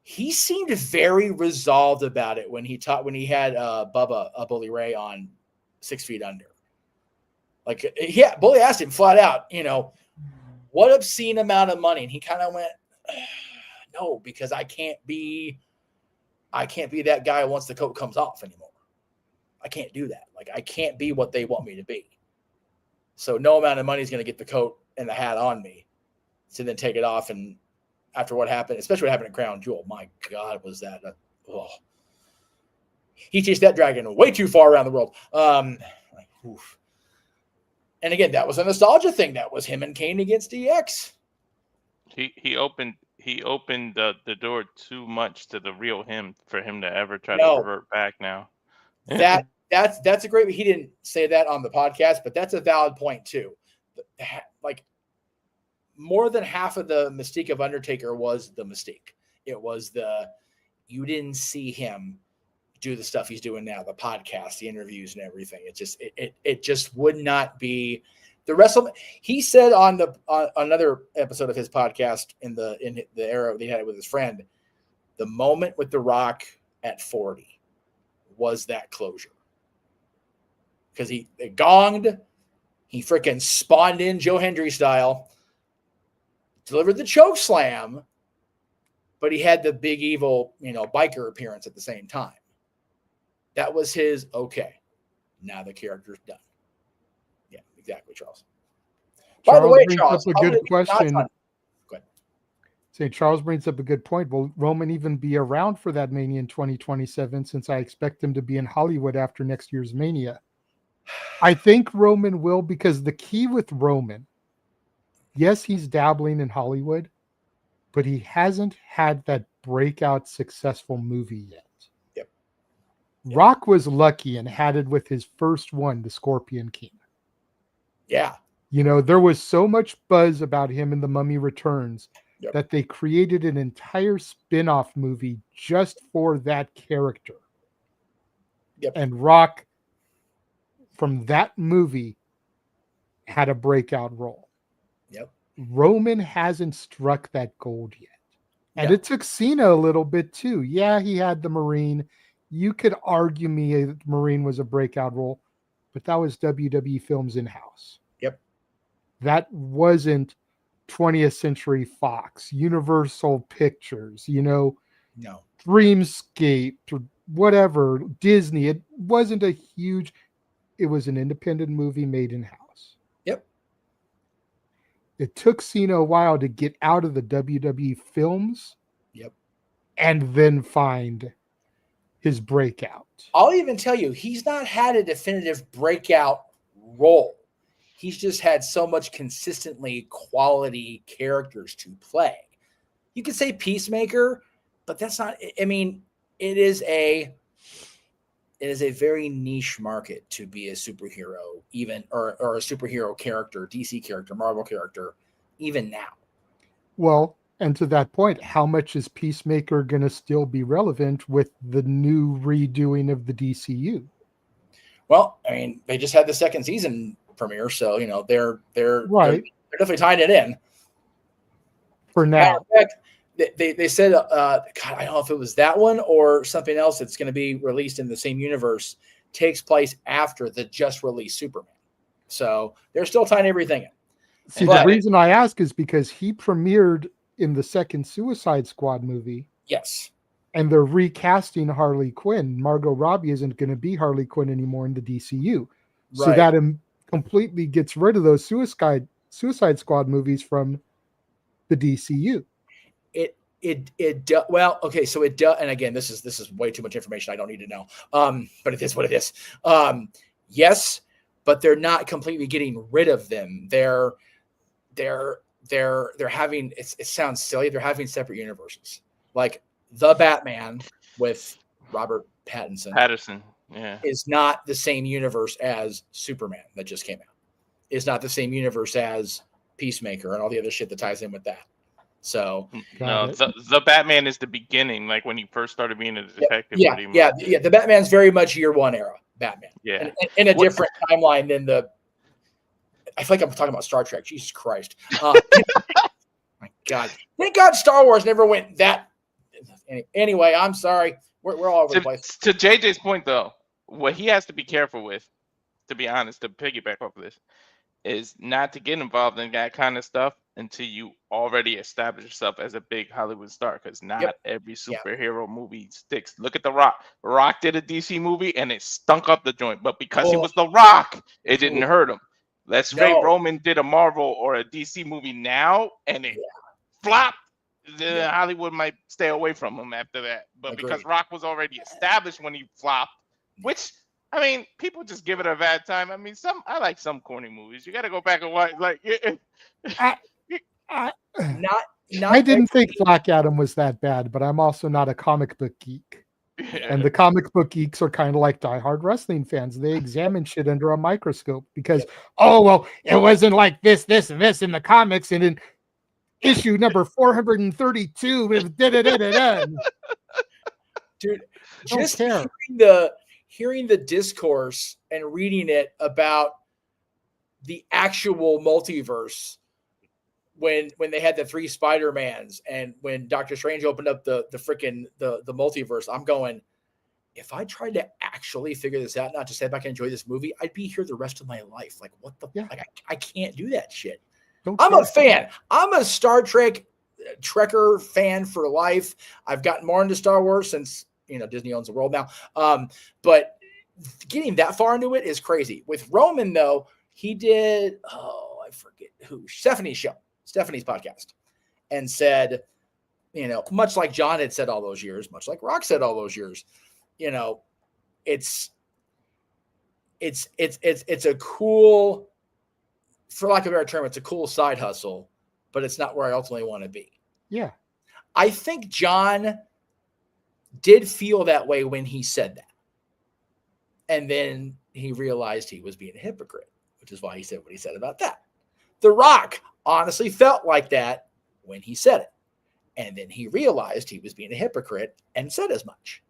He seemed very resolved about it when he had Bubba Bully Ray on 6 Feet Under. Like, yeah, Bully asked him flat out, what obscene amount of money? And he kind of went, no, because I can't be that guy once the coat comes off anymore. I can't do that. Like, I can't be what they want me to be. So no amount of money is going to get the coat and the hat on me to then take it off. And after what happened, especially what happened at Crown Jewel, my God, was that he chased that dragon way too far around the world. Oof. And again, that was a nostalgia thing. That was him and Kane against DX. He opened the door too much to the real him for him to ever try to revert back now. That's a great. He didn't say that on the podcast, but that's a valid point too. Like, more than half of the mystique of Undertaker was the mystique. It was you didn't see him do the stuff he's doing now, the podcast, the interviews, and everything. It just would not be the Wrestle. He said on another episode of his podcast in the era that he had it with his friend, the moment with The Rock at 40 was that closure. Because he gonged, he freaking spawned in Joe Hendry style, delivered the choke slam, but he had the big evil, biker appearance at the same time. That was his, okay, now the character's done. Yeah, exactly, Charles. By the way, Charles, a good question. Go ahead. Say, Charles brings up a good point. Will Roman even be around for that Mania in 2027, since I expect him to be in Hollywood after next year's Mania? I think Roman will, because the key with Roman, yes, he's dabbling in Hollywood, but he hasn't had that breakout successful movie yet. Yep. Rock was lucky and had it with his first one, The Scorpion King. Yeah. There was so much buzz about him in The Mummy Returns that they created an entire spin-off movie just for that character. Yep. And Rock, from that movie, had a breakout role. Yep. Roman hasn't struck that gold yet. And it took Cena a little bit too. Yeah, he had the Marine. You could argue me that Marine was a breakout role, but that was WWE Films in-house. Yep. That wasn't 20th Century Fox, Universal Pictures, No. Dreamscape, or whatever, Disney. It wasn't a huge, it was an independent movie made in-house. Yep. It took Cena a while to get out of the WWE Films. Yep. And then find his breakout. I'll even tell you, he's not had a definitive breakout role. He's just had so much consistently quality characters to play. You could say Peacemaker, but that's not, I mean, it is a very niche market to be a superhero, even, or a superhero character, DC character, Marvel character, even now. Well, And to that point, how much is Peacemaker going to still be relevant with the new redoing of the DCU? Well, I mean, they just had the second season premiere, so they're Right. definitely tying it in. For now. In fact, they said, God, I don't know if it was that one or something else that's going to be released in the same universe, takes place after the just released Superman. So they're still tying everything in. See, the reason I ask is because he premiered in the second Suicide Squad movie. Yes. And they're recasting Harley Quinn. Margot Robbie isn't going to be Harley Quinn anymore in the DCU. Right. So that completely gets rid of those Suicide Squad movies from the DCU. Well, okay, so it does, and again, this is way too much information I don't need to know. But it is what it is. Yes, but they're not completely getting rid of them. They're having, it sounds silly, they're having separate universes. Like the Batman with Robert Pattinson is not the same universe as Superman that just came out. Is not the same universe as Peacemaker and all the other shit that ties in with that. So no, the Batman is the beginning, like when he first started being a detective. Yeah. The Batman's very much year one era Batman. Yeah, in a different timeline than the. I feel like I'm talking about Star Trek. Jesus Christ! My God, thank God Star Wars never went that. Anyway, I'm sorry. We're all over the place. To JJ's point, though, what he has to be careful with, to be honest, to piggyback off of this, is not to get involved in that kind of stuff until you already establish yourself as a big Hollywood star, because not every superhero movie sticks. Look at The Rock. Rock did a DC movie and it stunk up the joint, but because he was The Rock, it didn't hurt him. Let's say Roman did a Marvel or a DC movie now and it flopped, then Hollywood might stay away from him after that. But because Rock was already established when he flopped, which, I mean, people just give it a bad time. I mean, I like some corny movies. You got to go back and watch. Like, I didn't think Black Adam was that bad, but I'm also not a comic book geek. And the comic book geeks are kind of like diehard wrestling fans. They examine shit under a microscope because, it wasn't like this, and this in the comics, and in issue number 432 with da-da-da-da-da. Dude, just hearing the discourse and reading it about the actual multiverse when they had the 3 Spider-Mans and when Doctor Strange opened up the freaking the multiverse, I'm going, if I tried to actually figure this out, not just sit back and enjoy this movie, I'd be here the rest of my life. Like, what the like I can't do that shit. I'm a fan. I'm a Star Trek Trekker fan for life. I've gotten more into Star Wars since Disney owns the world now. But getting that far into it is crazy. With Roman, though, he did, I forget who, Stephanie's podcast, and said, much like John had said all those years, much like Rock said all those years, it's a cool, for lack of a better term, it's a cool side hustle, but it's not where I ultimately want to be. Yeah. I think John did feel that way when he said that. And then he realized he was being a hypocrite, which is why he said what he said about that. The Rock honestly felt like that when he said it. And then he realized he was being a hypocrite and said as much.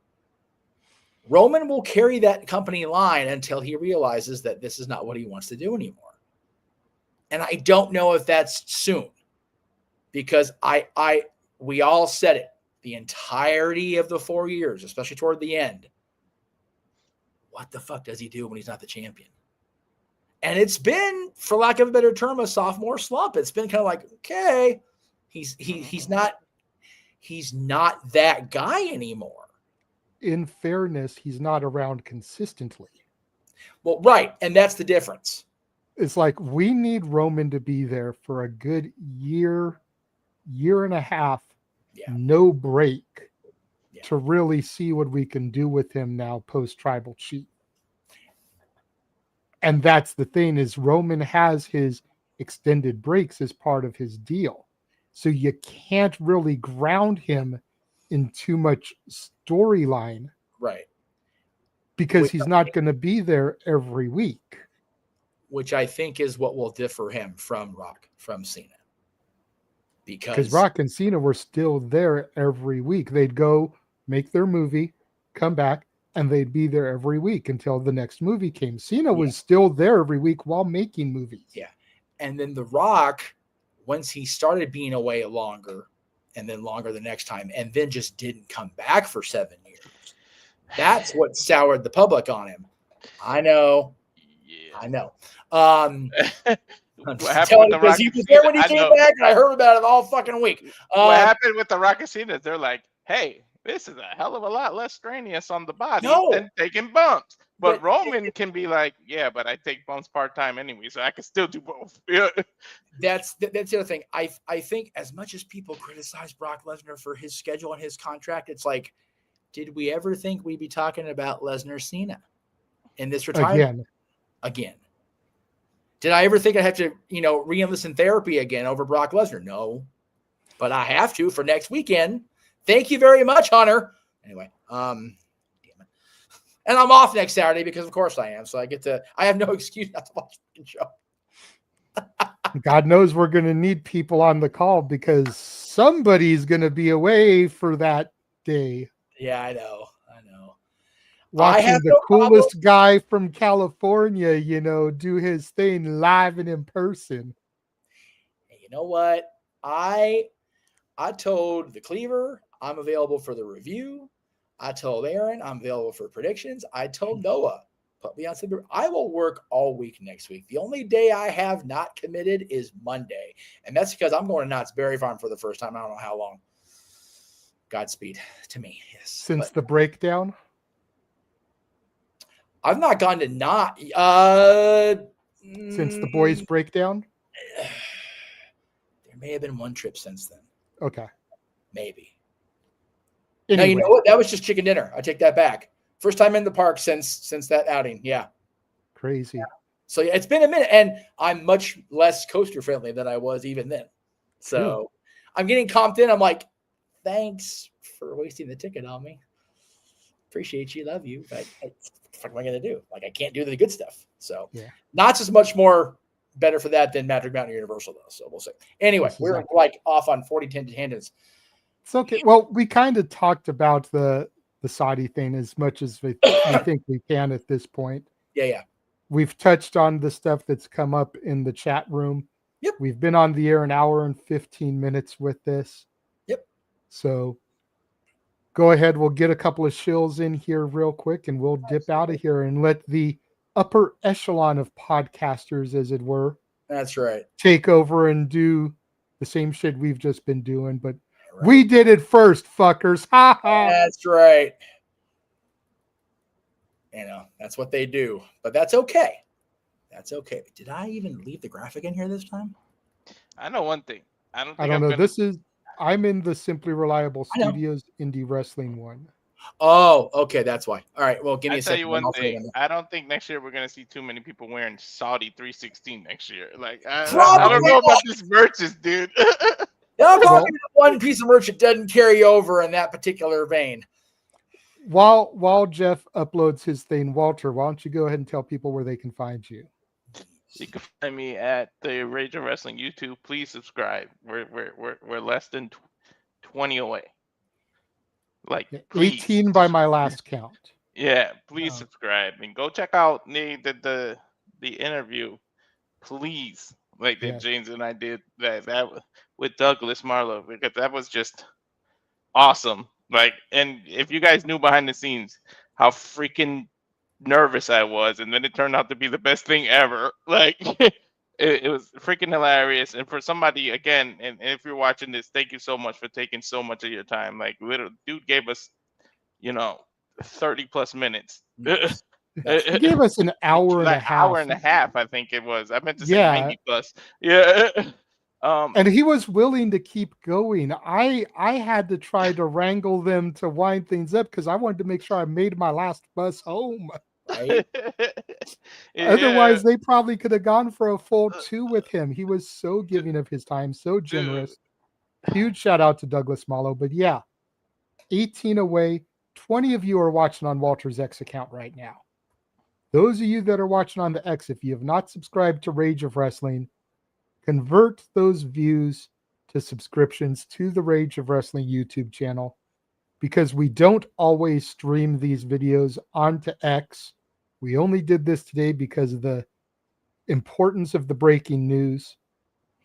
Roman will carry that company line until he realizes that this is not what he wants to do anymore. And I don't know if that's soon, because we all said it the entirety of the 4 years, especially toward the end. What the fuck does he do when he's not the champion? And it's been, for lack of a better term, a sophomore slump. It's been kind of like, okay, he's not that guy anymore. In fairness, he's not around consistently. Well, right, and that's the difference. It's like we need Roman to be there for a good year and a half, no break, to really see what we can do with him now post-Tribal Chief. And that's the thing, is Roman has his extended breaks as part of his deal. So you can't really ground him in too much storyline. Right. Because he's not going to be there every week. Which I think is what will differ him from Rock, from Cena. Because Rock and Cena were still there every week. They'd go make their movie, come back, and they'd be there every week until the next movie came. Cena was still there every week while making movies. Yeah. And then The Rock, once he started being away longer and then longer the next time, and then just didn't come back for 7 years. That's what soured the public on him. I know. Yeah. I know. What happened with The Rock? He was there when he came back, and I heard about it all fucking week. What happened with The Rock and Cena? They're like, hey, this is a hell of a lot less strenuous on the body than taking bumps. But Roman can be like, yeah, but I take bumps part-time anyway, so I can still do both. Yeah. That's the other thing. I think as much as people criticize Brock Lesnar for his schedule and his contract, it's like, did we ever think we'd be talking about Lesnar Cena in this retirement? Again. Did I ever think I'd have to, re-enlist in therapy again over Brock Lesnar? No. But I have to for next weekend. Thank you very much, Hunter. Anyway, damn it. And I'm off next Saturday because of course I am. So I have no excuse not to watch the show. God knows we're going to need people on the call because somebody's going to be away for that day. Yeah, I know. Watching the coolest guy from California, do his thing live and in person. You know what? I told the Cleaver I'm available for the review. I told Aaron I'm available for predictions. I told Noah, put me on something. I will work all week next week. The only day I have not committed is Monday. And that's because I'm going to Knott's Berry Farm for the first time. I don't know how long. Godspeed to me. Yes. Since the breakdown? I've not gone to Knott. Since the boys' breakdown? There may have been one trip since then. Okay. Maybe. Anyway. No, you know what? That was just chicken dinner. I take that back. First time in the park since that outing. Yeah. Crazy. Yeah. So yeah, it's been a minute, and I'm much less coaster friendly than I was even then. So I'm getting comped in. I'm like, thanks for wasting the ticket on me. Appreciate you. Love you. But what the fuck am I going to do? Like, I can't do the good stuff. So Knott's is much more better for that than Magic Mountain Universal, though. So we'll see. Anyway, we're like off on 40 tangents. It's okay. Well, we kind of talked about the Saudi thing as much as we think we can at this point. Yeah. We've touched on the stuff that's come up in the chat room. Yep. We've been on the air an hour and 15 minutes with this. Yep. So go ahead. We'll get a couple of shills in here real quick and we'll dip out of here and let the upper echelon of podcasters, as it were. That's right. Take over and do the same shit we've just been doing, but we did it first, fuckers. Ha ha. That's right. That's what they do, but that's okay. That's okay. Did I even leave the graphic in here this time? I know one thing. I don't know. I'm in the Simply Reliable Studios Indie Wrestling one. Oh, okay. That's why. All right. Well, give me a second. Tell you one thing. I don't think next year we're going to see too many people wearing Saudi 316 next year. Like, I don't know about these merches, dude. I'm talking about one piece of merch that doesn't carry over in that particular vein. While Jeff uploads his thing, Walter, why don't you go ahead and tell people where they can find you? You can find me at the Rage of Wrestling YouTube. Please subscribe. We're less than 20 away. Like 18 by my last count. Yeah, please subscribe and go check out the interview, please. Like that James and I did that with Douglas Marlowe, because that was just awesome. Like, and if you guys knew behind the scenes how freaking nervous I was, and then it turned out to be the best thing ever. Like, it was freaking hilarious. And for somebody, again, and if you're watching this, thank you so much for taking so much of your time. Like, little dude gave us, 30 plus minutes. He gave us an hour and a half. Hour and a half, I think it was. I meant to say 90 plus. Yeah. And he was willing to keep going. I had to try to wrangle them to wind things up because I wanted to make sure I made my last bus home. Right? Otherwise, they probably could have gone for a full 2 with him. He was so giving of his time, so generous. Huge shout out to Douglas Marlowe. But 18 away. 20 of you are watching on Walter's X account right now. Those of you that are watching on the X, if you have not subscribed to Rage of Wrestling, convert those views to subscriptions to the Rage of Wrestling YouTube channel, because we don't always stream these videos onto X. We only did this today because of the importance of the breaking news.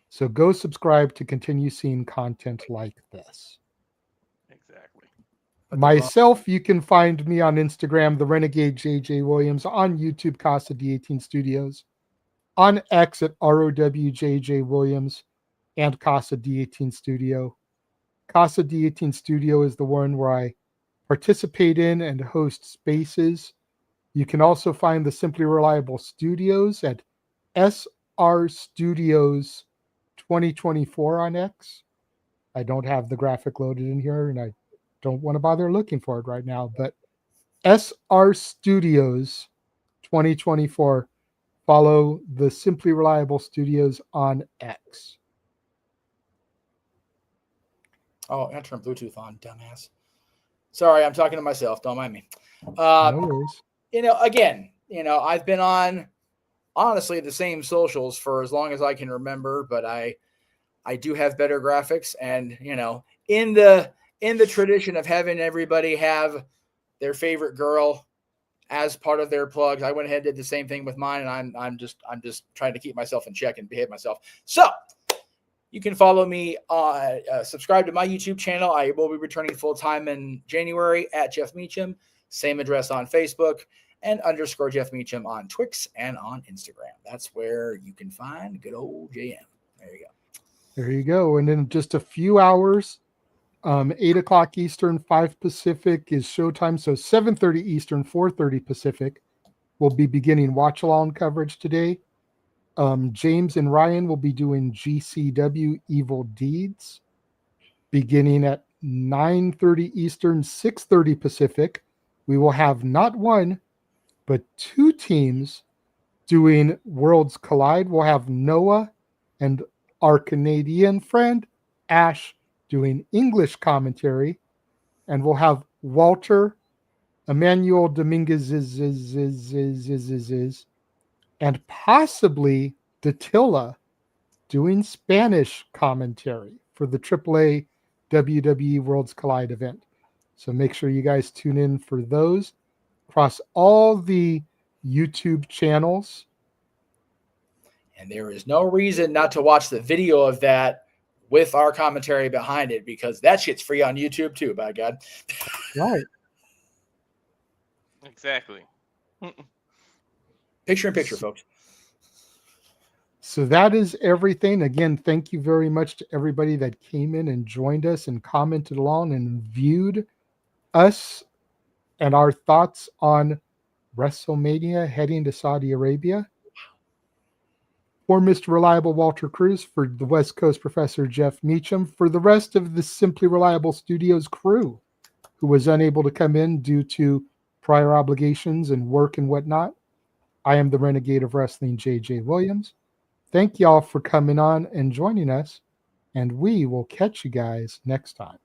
So go subscribe to continue seeing content like this. Exactly. Myself, you can find me on Instagram, the Renegade JJ Williams, on YouTube, Casa D18 Studios, on X at ROWJJ Williams, and Casa D18 Studio. Casa D18 Studio is the one where I participate in and host spaces. You can also find the Simply Reliable Studios at SR Studios 2024 on X. I don't have the graphic loaded in here, and I don't want to bother looking for it right now, but SR Studios 2024. Follow the Simply Reliable Studios on X. Oh, I turned Bluetooth on, dumbass. Sorry, I'm talking to myself. Don't mind me. No worries. Again, I've been on, honestly, the same socials for as long as I can remember, but I do have better graphics, and in the tradition of having everybody have their favorite girl as part of their plugs, I went ahead and did the same thing with mine, and I'm just trying to keep myself in check and behave myself. So you can follow me, subscribe to my YouTube channel. I will be returning full time in January at Jeff Meacham. Same address on Facebook, and _ Jeff Meacham on Twix and on Instagram. That's where you can find good old JM. There you go. There you go. And in just a few hours, 8 o'clock Eastern, 5 Pacific is showtime. So 7:30 Eastern, 4:30 Pacific will be beginning watch along coverage today. James and Ryan will be doing GCW Evil Deeds beginning at 9:30 Eastern, 6:30 Pacific. We will have not one, but two teams doing Worlds Collide. We'll have Noah and our Canadian friend Ash doing English commentary, and we'll have Walter, Emmanuel Dominguez and possibly Datilla doing Spanish commentary for the AAA WWE Worlds Collide event. So make sure you guys tune in for those across all the YouTube channels. And there is no reason not to watch the video of that with our commentary behind it, because that shit's free on YouTube too, by God. Right. Exactly. Picture in picture, folks. So that is everything. Again, thank you very much to everybody that came in and joined us and commented along and viewed us and our thoughts on WrestleMania heading to Saudi Arabia. For Mr. Reliable Walter Cruz, for the West Coast Professor Jeff Meacham, for the rest of the Simply Reliable Studios crew who was unable to come in due to prior obligations and work and whatnot, I am the Renegade of Wrestling, JJ Williams. Thank y'all for coming on and joining us, and we will catch you guys next time.